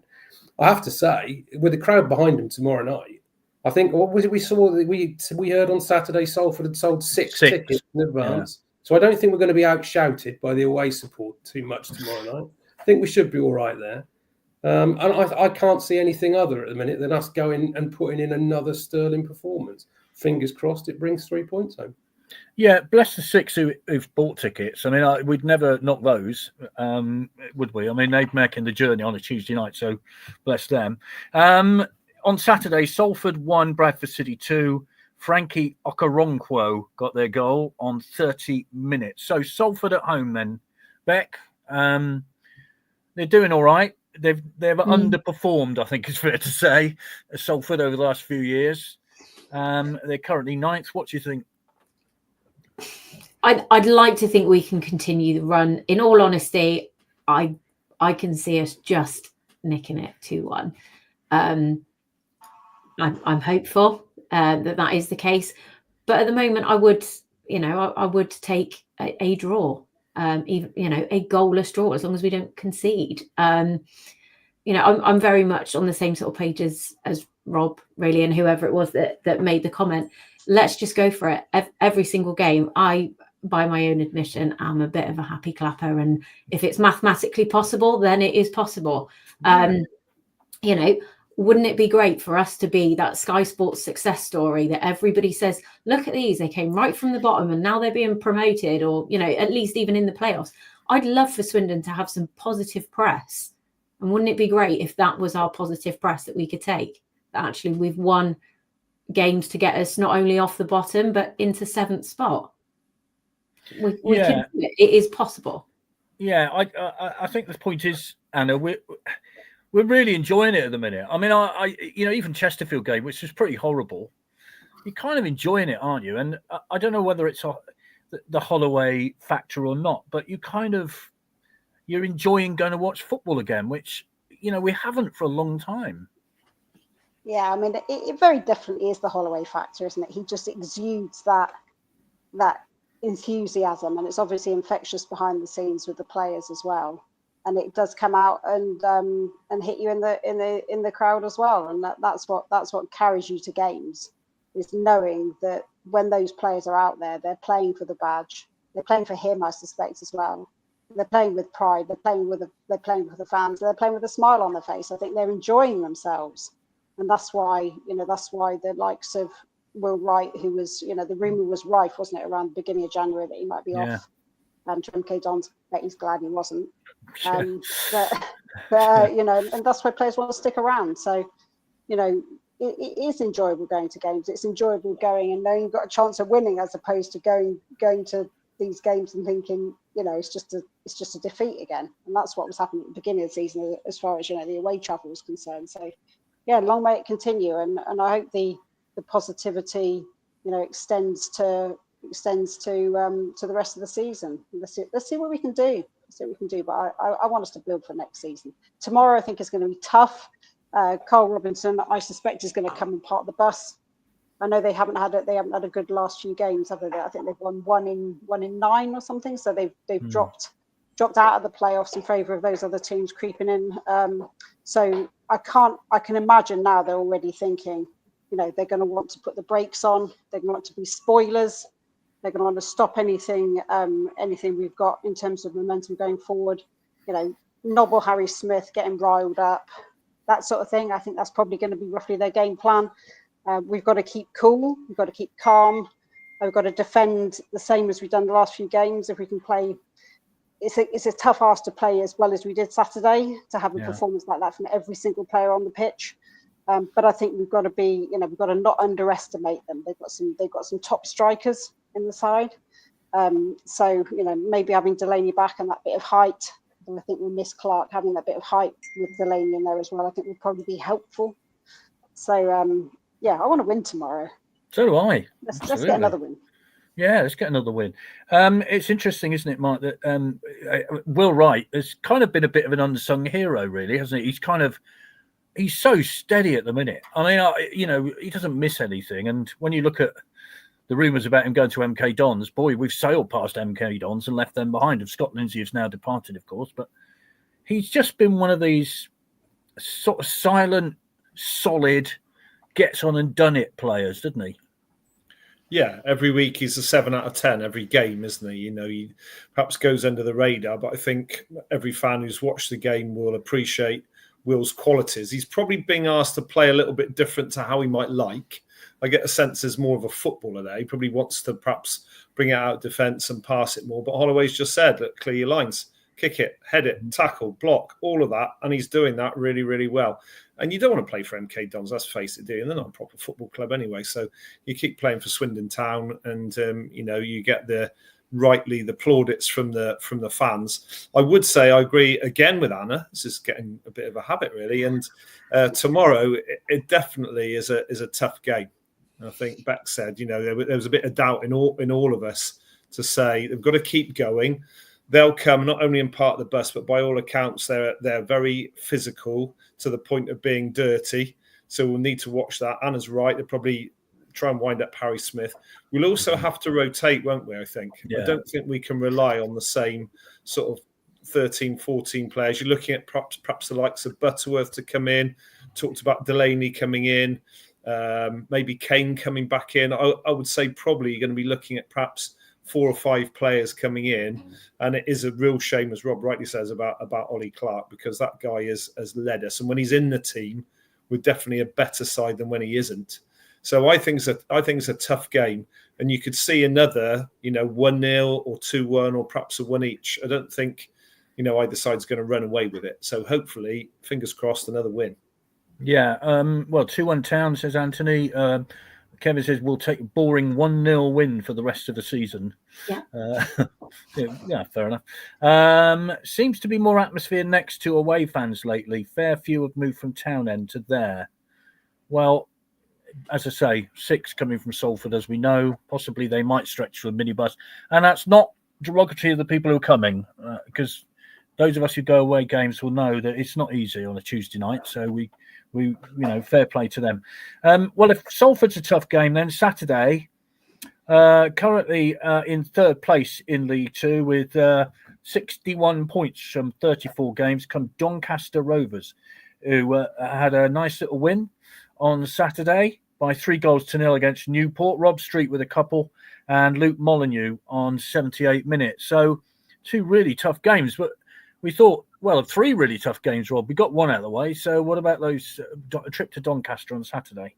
I have to say, with the crowd behind them tomorrow night, I think what was it we heard on Saturday Salford had sold six tickets in advance. Yeah. So I don't think we're going to be out-shouted by the away support too much tomorrow night. I think we should be all right there. And I can't see anything other at the minute than us going and putting in another sterling performance. Fingers crossed it brings 3 points home. Yeah, bless the six who've bought tickets. I mean, we'd never knock those, would we? I mean, they're making the journey on a Tuesday night, so bless them. On Saturday, Salford 1, Bradford City 2. Frankie Okoronkwo got their goal on 30 minutes. So Salford at home then, Beck. They're doing all right. They've underperformed, I think it's fair to say, Salford over the last few years. They're currently 9th. What do you think? I'd like to think we can continue the run. In all honesty, I can see us just nicking it 2-1. I'm hopeful that is the case, but at the moment, I would take a draw, even a goalless draw, as long as we don't concede. I'm very much on the same sort of page as Rob, really, and whoever it was that made the comment. Let's just go for it. Every single game, I, by my own admission, am a bit of a happy clapper, and if it's mathematically possible, then it is possible. Wouldn't it be great for us to be that Sky Sports success story that everybody says, look at these, they came right from the bottom and now they're being promoted, or, at least even in the playoffs. I'd love for Swindon to have some positive press. And wouldn't it be great if that was our positive press that we could take? That actually we've won games to get us not only off the bottom, but into 7th spot. We can do it. It is possible. Yeah, I think the point is, Anna, we're really enjoying it at the minute. I mean, I even Chesterfield game, which was pretty horrible, you're kind of enjoying it, aren't you? And I don't know whether it's the Holloway factor or not, but you're enjoying going to watch football again, which, we haven't for a long time. Yeah, I mean, it very definitely is the Holloway factor, isn't it? He just exudes that enthusiasm, and it's obviously infectious behind the scenes with the players as well. And it does come out and hit you in the crowd as well, and that's what carries you to games, is knowing that when those players are out there, they're playing for the badge, they're playing for him, I suspect, as well. They're playing with pride, they're playing with the fans, they're playing with a smile on their face. I think they're enjoying themselves, and that's why the likes of Will Wright, who was, the rumor was rife, wasn't it, around the beginning of January that he might be off. Tremke Don's bet he's glad he wasn't. And that's why players want to stick around. So, it is enjoyable going to games. It's enjoyable going and knowing you've got a chance of winning, as opposed to going to these games and thinking, it's just a defeat again. And that's what was happening at the beginning of the season, as far as the away travel was concerned. So, yeah, long may it continue, and I hope the positivity extends to the rest of the season. Let's see what we can do. But I want us to build for next season. Tomorrow, I think, is going to be tough. Carl Robinson, I suspect, is going to come and park the bus. I know they haven't had a good last few games, have they? I think they've won one in 9 or something. So they've dropped out of the playoffs in favour of those other teams creeping in. So I can imagine now they're already thinking, they're going to want to put the brakes on. They're going to want to be spoilers. They're going to want to stop anything we've got in terms of momentum going forward. Nobble Harry Smith, getting riled up, that sort of thing. I think that's probably going to be roughly their game plan. We've got to keep cool. We've got to keep calm. We've got to defend the same as we've done the last few games. If we can play, it's a tough ask to play as well as we did Saturday, to have a performance like that from every single player on the pitch. But I think we've got to be, we've got to not underestimate them. They've got some top strikers in the side. So, maybe having Delaney back and that bit of height And I think we miss Clark having that bit of height with Delaney in there as well. I think would probably be helpful. So yeah, I want to win tomorrow. So do I. Let's get another win. Yeah, let's get another win. It's interesting, isn't it, Mark, that Will Wright has kind of been a bit of an unsung hero, really, hasn't he? He's so steady at the minute. I mean, he doesn't miss anything. And when you look at the rumours about him going to MK Dons, boy, we've sailed past MK Dons and left them behind. Of Scott Lindsay has now departed, of course, but he's just been one of these sort of silent, solid, gets on and done it players, didn't he? Yeah, every week he's a 7 out of 10 every game, isn't he? He perhaps goes under the radar, but I think every fan who's watched the game will appreciate Will's qualities. He's probably being asked to play a little bit different to how he might like. I get a sense there's more of a footballer there. He probably wants to perhaps bring it out of defence and pass it more. But Holloway's just said, look, clear your lines, kick it, head it, tackle, block, all of that. And he's doing that really, really well. And you don't want to play for MK Dons, let's face it, do you? And they're not a proper football club anyway. So you keep playing for Swindon Town and, you get the plaudits from the fans. I would say I agree again with Anna. This is getting a bit of a habit, really. And tomorrow, it definitely is a tough game. I think Beck said, there was a bit of doubt in all of us to say they've got to keep going. They'll come not only in part of the bus, but by all accounts, they're very physical to the point of being dirty. So we'll need to watch that. Anna's right. They'll probably try and wind up Harry Smith. We'll also have to rotate, won't we, I think? Yeah. I don't think we can rely on the same sort of 13, 14 players. You're looking at perhaps the likes of Butterworth to come in. Talked about Delaney coming in. Maybe Kane coming back in. I would say probably you're going to be looking at perhaps 4 or 5 players coming in, and it is a real shame, as Rob rightly says, about Ollie Clark, because that guy has led us, and when he's in the team, we're definitely a better side than when he isn't. So I think it's a tough game, and you could see another 1-0 or 2-1 or perhaps a 1 each. I don't think either side's going to run away with it. So hopefully, fingers crossed, another win. Yeah, 2-1 Town, says Anthony. Kevin says we'll take a boring 1-0 win for the rest of the season. Yeah. Yeah, fair enough. Seems to be more atmosphere next to away fans lately. Fair few have moved from Town End to there. Well, as I say, 6 coming from Salford, as we know. Possibly they might stretch to a minibus. And that's not derogatory of the people who are coming, because those of us who go away games will know that it's not easy on a Tuesday night. So we fair play to them. Well, if Salford's a tough game, then Saturday, currently in 3rd place in League 2 with 61 points from 34 games, come Doncaster Rovers, who had a nice little win on Saturday by 3-0 against Newport. Rob Street with a couple and Luke Molyneux on 78 minutes. So 2 really tough games, but we thought, well, 3 really tough games, Rob. We got 1 out of the way. So what about those a trip to Doncaster on Saturday?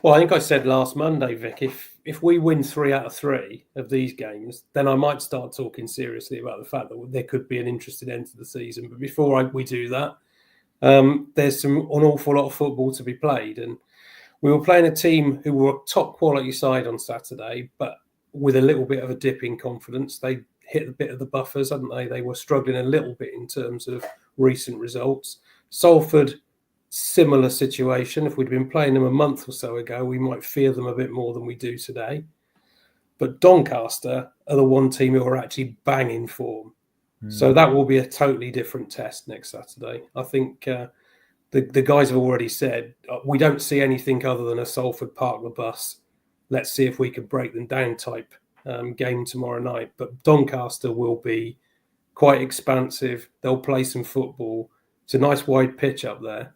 Well, I think I said last Monday, Vic, if we win 3 out of 3 of these games, then I might start talking seriously about the fact that there could be an interesting end to the season. But before we do that, there's an awful lot of football to be played. And we were playing a team who were a top quality side on Saturday, but with a little bit of a dip in confidence. They hit a bit of the buffers, hadn't they? They were struggling a little bit in terms of recent results. Salford, similar situation. If we'd been playing them a month or so ago, we might fear them a bit more than we do today. But Doncaster are the one team who are actually banging form. So that will be a totally different test next Saturday. I think the guys have already said, we don't see anything other than a Salford park the bus. Let's see if we can break them down type game tomorrow night. But Doncaster will be quite expansive. They'll play some football. It's a nice wide pitch up there.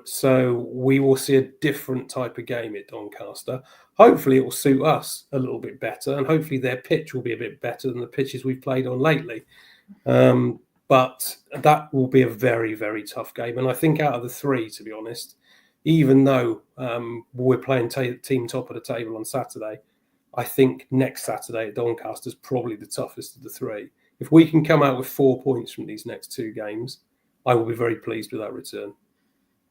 So we will see a different type of game at Doncaster. Hopefully it will suit us a little bit better, and hopefully their pitch will be a bit better than the pitches we've played on lately. But that will be a very, very tough game. And I think out of the 3, to be honest, even though we're playing team top of the table on Saturday, I think next Saturday at Doncaster is probably the toughest of the 3. If we can come out with 4 points from these next 2 games, I will be very pleased with that return.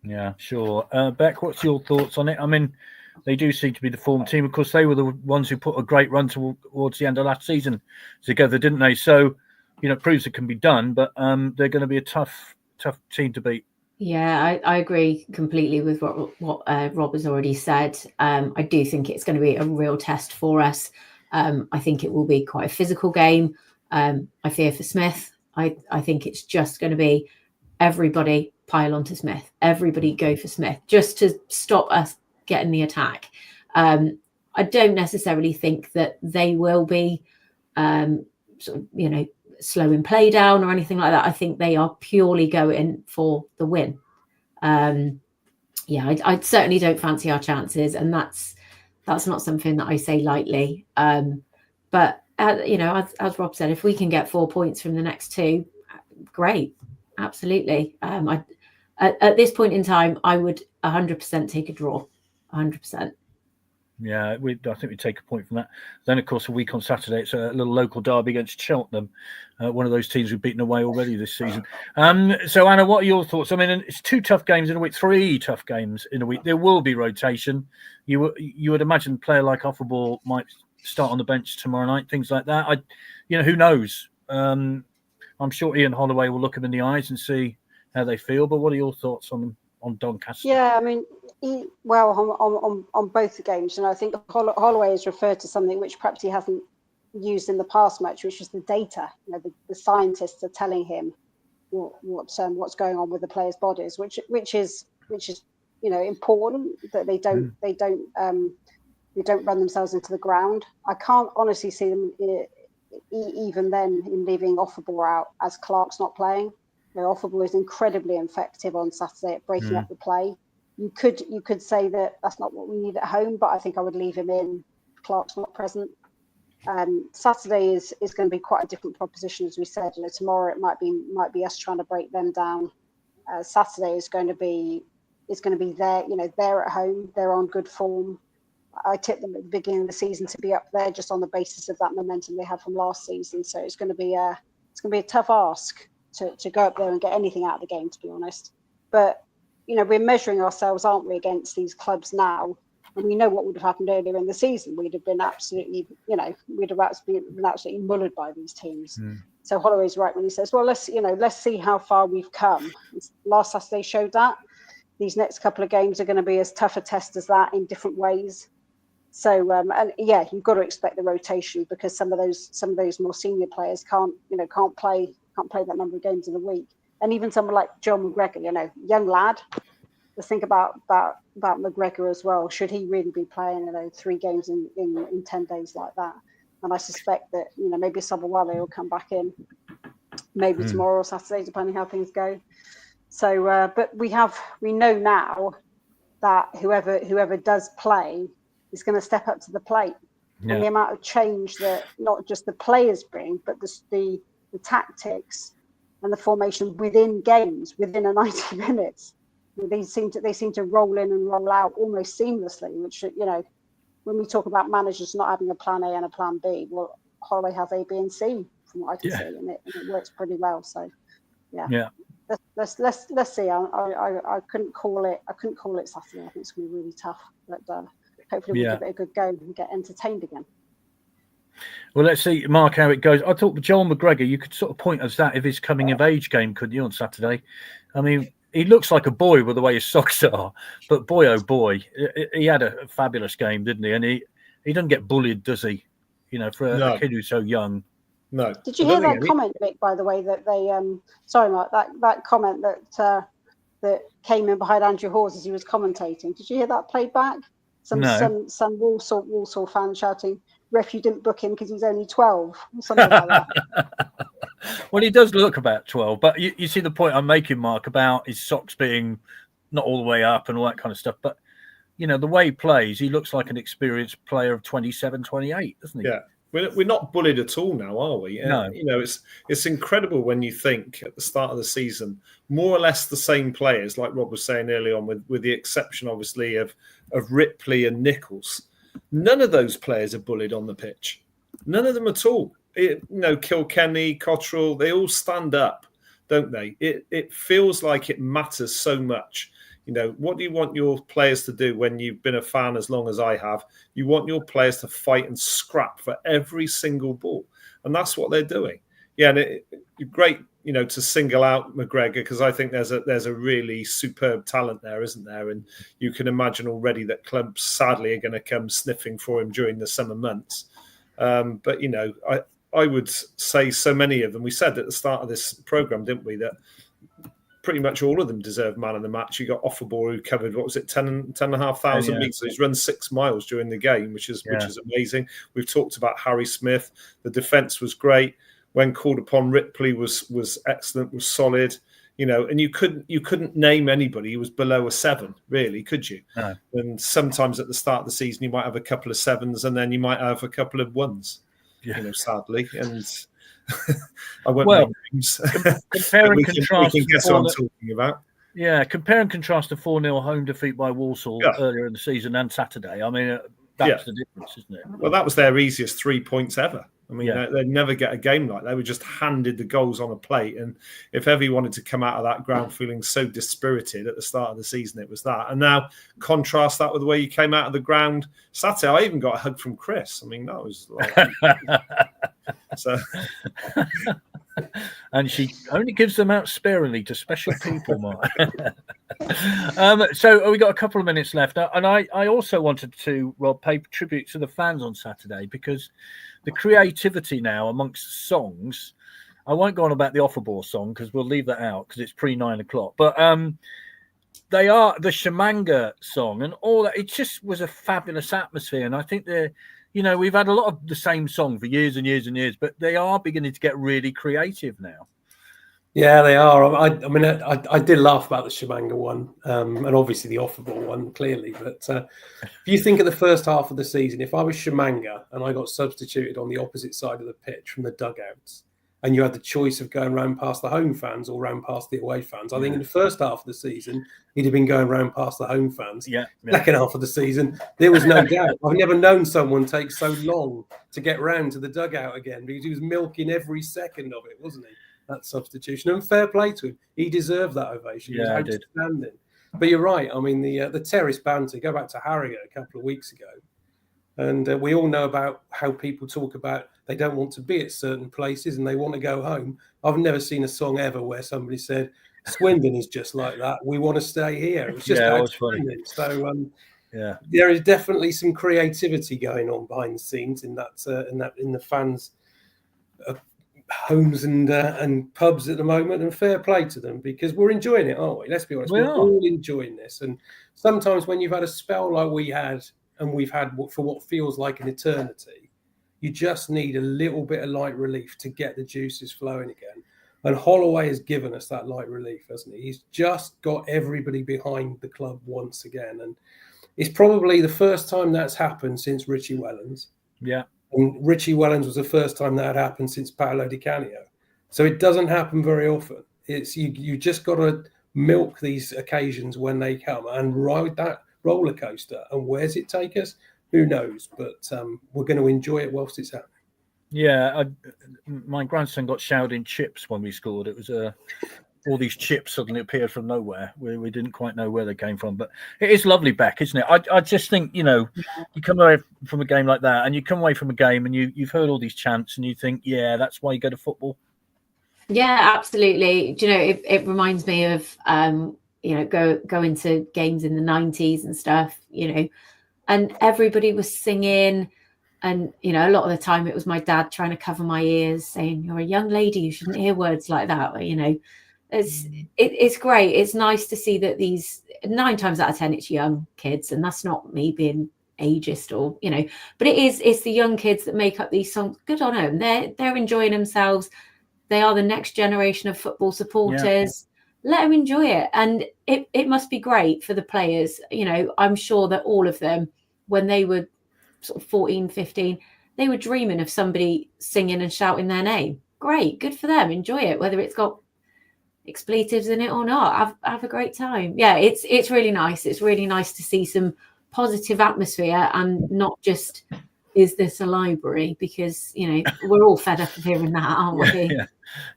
Yeah, sure. Beck, what's your thoughts on it? I mean, they do seem to be the form team. Of course, they were the ones who put a great run towards the end of last season together, didn't they? So proves it can be done. But they're going to be a tough team to beat. Yeah, I agree completely with what Rob has already said. I do think it's going to be a real test for us. I think it will be quite a physical game. I fear for Smith. I think it's just going to be everybody pile onto Smith. Everybody go for Smith just to stop us getting the attack. I don't necessarily think that they will be sort of, slowing play down or anything like that. I think they are purely going for the win. I certainly don't fancy our chances, and that's not something that I say lightly. But as Rob said, if we can get 4 points from the next two, great, absolutely. At this point in time, I would 100% take a draw, 100%. Yeah, I think we take a point from that. Then, of course, a week on Saturday, it's a little local derby against Cheltenham, one of those teams we've beaten away already this season. So, Anna, what are your thoughts? I mean, it's 2 tough games in a week, 3 tough games in a week. There will be rotation. You would imagine a player like Offerball might start on the bench tomorrow night, things like that. Who knows? I'm sure Ian Holloway will look them in the eyes and see how they feel. But what are your thoughts on Doncaster? Yeah, I mean, on both the games, and I think Holloway has referred to something which perhaps he hasn't used in the past much, which is the data. The scientists are telling him what's going on with the players' bodies, which is important, that they don't run themselves into the ground. I can't honestly see them even then in leaving Offerball out as Clark's not playing. Offerball is incredibly effective on Saturday at breaking up the play. You could say that that's not what we need at home, but I think I would leave him in. Clark's not present. Saturday is going to be quite a different proposition, as we said. Tomorrow it might be us trying to break them down. Saturday is going to be there. They're at home. They're on good form. I tipped them at the beginning of the season to be up there just on the basis of that momentum they had from last season. So it's going to be a tough ask to go up there and get anything out of the game, to be honest. But we're measuring ourselves, aren't we, against these clubs now? And we know what would have happened earlier in the season. We'd have been absolutely, been absolutely mullered by these teams. So Holloway's right when he says, well, let's see how far we've come. Last Saturday showed that. These next couple of games are going to be as tough a test as that in different ways. So you've got to expect the rotation, because some of those more senior players can't play that number of games in a week. And even someone like John McGregor, young lad. Let's think about McGregor as well. Should he really be playing 3 games in 10 days like that? And I suspect that maybe Sobowale will come back in, maybe tomorrow or Saturday, depending how things go. So, but we know now that whoever does play is going to step up to the plate. Yeah. And the amount of change that not just the players bring, but the tactics and the formation within games, within a 90 minutes. They seem to roll in and roll out almost seamlessly, which, when we talk about managers not having a plan A and a plan B, well, Holloway has A, B, and C from what I can see, and it works pretty well. So, yeah. Let's see. I couldn't call it. Saturday. I think it's going to be really tough, but hopefully we'll give it a good go and get entertained again. Well, let's see, Mark, how it goes. I thought with Joel McGregor, you could sort of point us that of his coming of age game, couldn't you, on Saturday? I mean, he looks like a boy with the way his socks are, but boy, oh boy, he had a fabulous game, didn't he? And he doesn't get bullied, does he? For a kid who's so young. No. Did you hear that comment, Vic, by the way, that they sorry, Mark, that comment that came in behind Andrew Hawes as he was commentating? Did you hear that played back? Some Walsall fan shouting, "Ref, you didn't book him because he's only 12," or something like that. Well, he does look about 12, but you see the point I'm making, Mark, about his socks being not all the way up and all that kind of stuff. But, the way he plays, he looks like an experienced player of 27, 28, doesn't he? Yeah. We're not bullied at all now, are we? No. It's incredible when you think at the start of the season, more or less the same players, like Rob was saying early on, with the exception, obviously, of Ripley and Nichols. None of those players are bullied on the pitch. None of them at all. Kilkenny, Cottrell, they all stand up, don't they? It feels like it matters so much. What do you want your players to do when you've been a fan as long as I have? You want your players to fight and scrap for every single ball. And that's what they're doing. and great, to single out McGregor, because I think there's a really superb talent there, isn't there? And you can imagine already that clubs sadly are going to come sniffing for him during the summer months. But I would say so many of them. We said at the start of this program, didn't we, that pretty much all of them deserve man of the match. You got Offerball, who covered 10,500 meters. He's run 6 miles during the game, which is amazing. We've talked about Harry Smith. The defence was great. When called upon, Ripley was excellent, was solid. And you couldn't name anybody who was below a 7, really, could you? No. And sometimes at the start of the season, you might have a couple of 7s, and then you might have a couple of 1s. Sadly, and I won't name names. Compare and contrast. We can guess what I'm talking about. Yeah, compare and contrast the 4-0 home defeat by Walsall earlier in the season and Saturday. I mean, that's the difference, isn't it? Well, that was their easiest 3 points ever. I mean, they'd never get a game like that. They were just handed the goals on a plate. And if ever you wanted to come out of that ground feeling so dispirited at the start of the season, it was that. And now contrast that with the way you came out of the ground Saturday. I even got a hug from Chris. I mean, that was like... So, and she only gives them out sparingly to special people, Mark. So we got a couple of minutes left, and I also wanted to, Rob, pay tribute to the fans on Saturday, because the creativity now amongst songs. I won't go on about the Offerball song because we'll leave that out because it's pre-9 o'clock. But they are the Shamanga song and all that. It just was a fabulous atmosphere, and I think they're. We've had a lot of the same song for years and years and years, but they are beginning to get really creative now. Yeah, they are. I mean, I did laugh about the Shamanga one, and obviously the Offerball one, clearly. But if you think of the first half of the season, if I was Shamanga and I got substituted on the opposite side of the pitch from the dugouts, and you had the choice of going round past the home fans or round past the away fans, I think in the first half of the season, he'd have been going round past the home fans. Second half of the season, there was no doubt. I've never known someone take so long to get round to the dugout again, because he was milking every second of it, wasn't he? That substitution. And fair play to him. He deserved that ovation. Yeah, I did. Outstanding. But you're right. I mean, the terrace banter, go back to Harrogate a couple of weeks ago, and we all know about how people talk about they don't want to be at certain places and they want to go home. I've never seen a song ever where somebody said, Swindon is just like that. We want to stay here. It was just outstanding. So there is definitely some creativity going on behind the scenes in the fans' homes and pubs at the moment, and fair play to them, because we're enjoying it, aren't we? Let's be honest, we're all enjoying this. And sometimes when you've had a spell like we had, and we've had for what feels like an eternity, you just need a little bit of light relief to get the juices flowing again. And Holloway has given us that light relief, hasn't he? He's just got everybody behind the club once again. And it's probably the first time that's happened since Richie Wellens. Yeah. And Richie Wellens was the first time that had happened since Paolo Di Canio. So it doesn't happen very often. It's you just got to milk these occasions when they come and ride that roller coaster. And where's it take us? Who knows? But we're going to enjoy it whilst it's happening. Yeah, my grandson got showered in chips when we scored. It was all these chips suddenly appeared from nowhere. We didn't quite know where they came from, but it is lovely back, isn't it? I just think, you come away from a game like that, and you come away from a game and you've heard all these chants, and you think, yeah, that's why you go to football. Yeah, absolutely. Do you know, it reminds me of going to games in the 90s and stuff, and everybody was singing. And, a lot of the time it was my dad trying to cover my ears saying, you're a young lady, you shouldn't hear words like that. It's great. It's nice to see that these 9 times out of 10, it's young kids. And that's not me being ageist or, but it's the young kids that make up these songs. Good on them. They're enjoying themselves. They are the next generation of football supporters. Yeah. Let them enjoy it. And it must be great for the players. I'm sure that all of them, when they were sort of 14, 15, they were dreaming of somebody singing and shouting their name. Great, good for them. Enjoy it, whether it's got expletives in it or not. Have a great time. Yeah, it's really nice. It's really nice to see some positive atmosphere and not just, is this a library? Because, we're all fed up of hearing that, aren't we?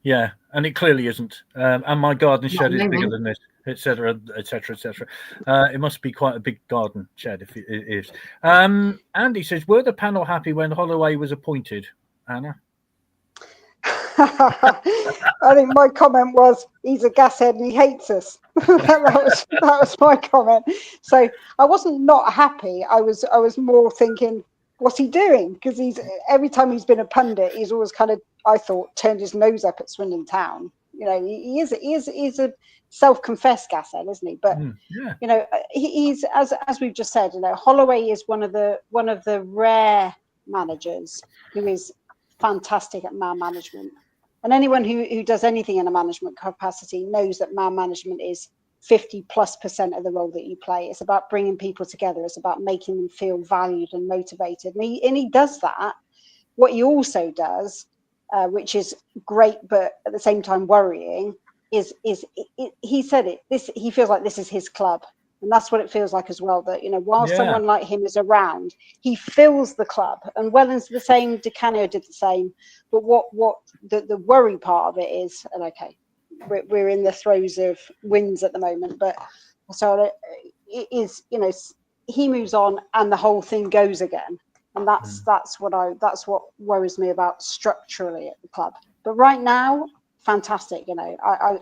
Yeah. And it clearly isn't. And my garden shed is bigger than this, etc., etc., etc. It must be quite a big garden shed if it is. Andy says, were the panel happy when Holloway was appointed? Anna? I think my comment was, he's a gashead and he hates us. that was my comment. So I wasn't not happy. I was more thinking, what's he doing? Because every time he's been a pundit, he's always kind of, I thought, turned his nose up at Swindon Town. You know, he is a self-confessed gashead, isn't he? But yeah. you know, he's as we've just said, you know, Holloway is one of the rare managers who is fantastic at man management. And anyone who does anything in a management capacity knows that man management is 50+% of the role that you play. It's about bringing people together. It's about making them feel valued and motivated. And he does that. What he also does, which is great, but at the same time worrying, is he said it. He feels like this is his club. And that's what it feels like as well, that, you know, while someone like him is around, he fills the club. And Wellens the same, Di Canio did the same. But what the worry part of it is, and okay, we're in the throes of wins at the moment, but so it is, you know, he moves on and the whole thing goes again. And that's what worries me about structurally at the club. But right now, fantastic. You know,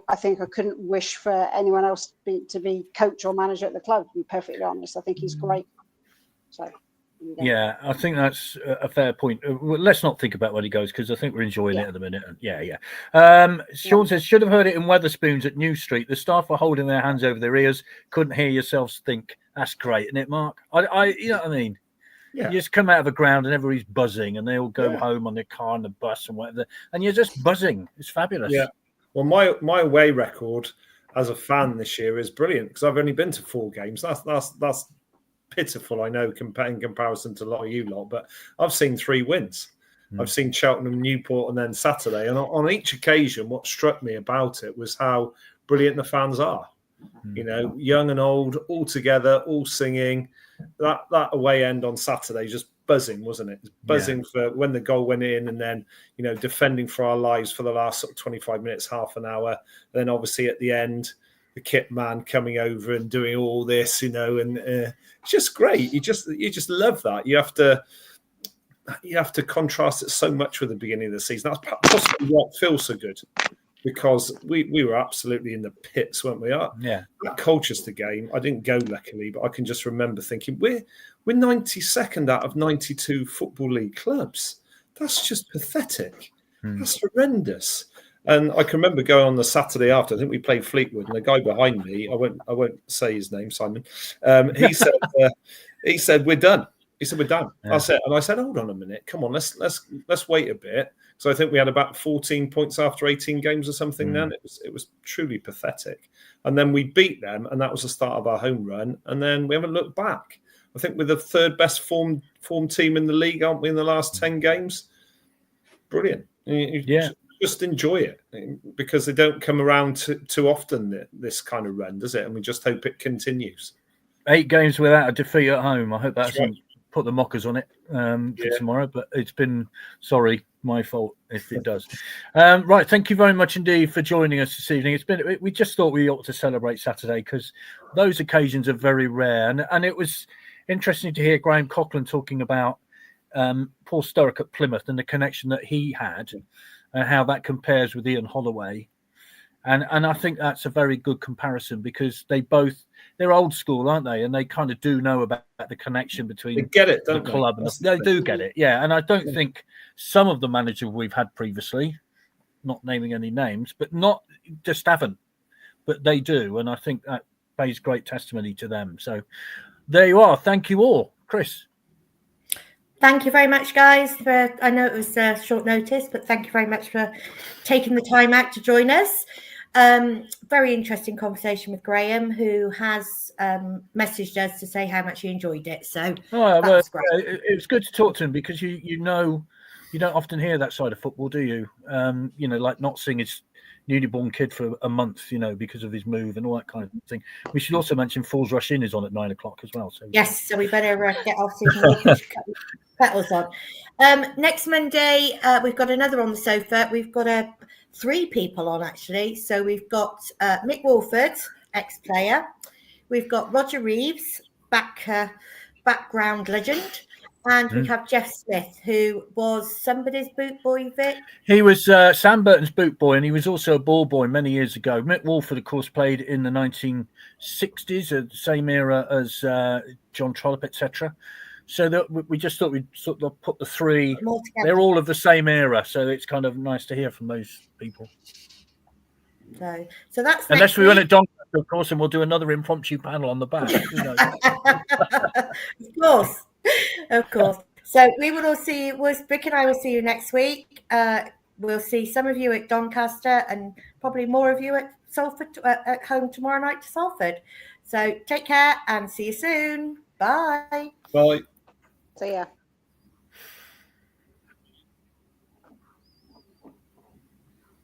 I think I couldn't wish for anyone else to be coach or manager at the club, to be perfectly honest. I think he's great. So yeah, I think that's a fair point. Let's not think about when he goes, because I think we're enjoying it at the minute. Sean says, should have heard it in Weatherspoons at New Street. The staff were holding their hands over their ears, couldn't hear yourselves think. That's great, isn't it, Mark? I you know what I mean? Yeah. You just come out of a ground and everybody's buzzing, and they all go home on their car and the bus and whatever, and you're just buzzing. It's fabulous. Yeah. Well, my away record as a fan this year is brilliant, because I've only been to 4 games. That's pitiful, I know, in comparison to a lot of you lot, but I've seen 3 wins. I've seen Cheltenham, Newport, and then Saturday. And on each occasion, what struck me about it was how brilliant the fans are. You know, young and old, all together, all singing. That away end on Saturday, just buzzing, wasn't it? Buzzing for when the goal went in, and then, you know, defending for our lives for the last sort of 25 minutes, half an hour. Then obviously at the end, the kit man coming over and doing all this, you know, and it's just great. You just love that. You have to contrast it so much with the beginning of the season. That's possibly what feels so good, because we were absolutely in the pits, weren't we? That Colchester game, I didn't go luckily, but I can just remember thinking we're 92nd out of 92 Football League clubs. That's just pathetic. That's horrendous. And I can remember going on the Saturday after. I think we played Fleetwood, and the guy behind me, I won't say his name, Simon. He said we're done. He said we're done. Yeah. I said, hold on a minute, come on, let's wait a bit. So I think we had about 14 points after 18 games or something. Then it was truly pathetic. And then we beat them, and that was the start of our home run. And then we haven't looked back. I think we're the 3rd best form team in the league, aren't we, in the last 10 games? Brilliant. Just enjoy it, because they don't come around too often, this kind of run, does it? And we just hope it continues. 8 games without a defeat at home. I hope that hasn't put the mockers on it for tomorrow, but it's been, my fault if it does. Right, thank you very much indeed for joining us this evening. We just thought we ought to celebrate Saturday, because those occasions are very rare, and it was interesting to hear Graeme Coughlan talking about Paul Sturrock at Plymouth and the connection that he had, and how that compares with Ian Holloway. And I think that's a very good comparison, because they're old school, aren't they? And they kind of do know about the connection between they get it, the club and they do get it, yeah. And I don't think some of the managers we've had previously, not naming any names, but not just haven't, but they do. And I think that pays great testimony to them. So there you are. Thank you all. Chris. Thank you very much, guys. I know it was short notice, but thank you very much for taking the time out to join us. Very interesting conversation with Graeme, who has messaged us to say how much he enjoyed it. So was great. It was good to talk to him, because you know you don't often hear that side of football, do you? You know, like not seeing his newly born kid for a month, you know, because of his move and all that kind of thing. We should also mention Fools Rush In is on at 9 o'clock as well. So yes, so we better get off petals on. Next Monday, we've got another on the sofa. We've got 3 people on, actually. So we've got Mick Wolford, ex-player. We've got Roger Reeves, background legend. And we have Jeff Smith, who was somebody's boot boy, Vic. He was Sam Burton's boot boy, and he was also a ball boy many years ago. Mick Walford, of course, played in the 1960s, the same era as John Trollope, etc. So that we just thought we'd sort of put the three. They're all of the same era, so it's kind of nice to hear from those people. So that's unless we win at Doncaster, of course, and we'll do another impromptu panel on the back. Who knows? Of course. So we will all see you. Vic and I will see you next week. We'll see some of you at Doncaster and probably more of you at Salford at home tomorrow night to Salford. So take care and see you soon. Bye. Bye. See ya.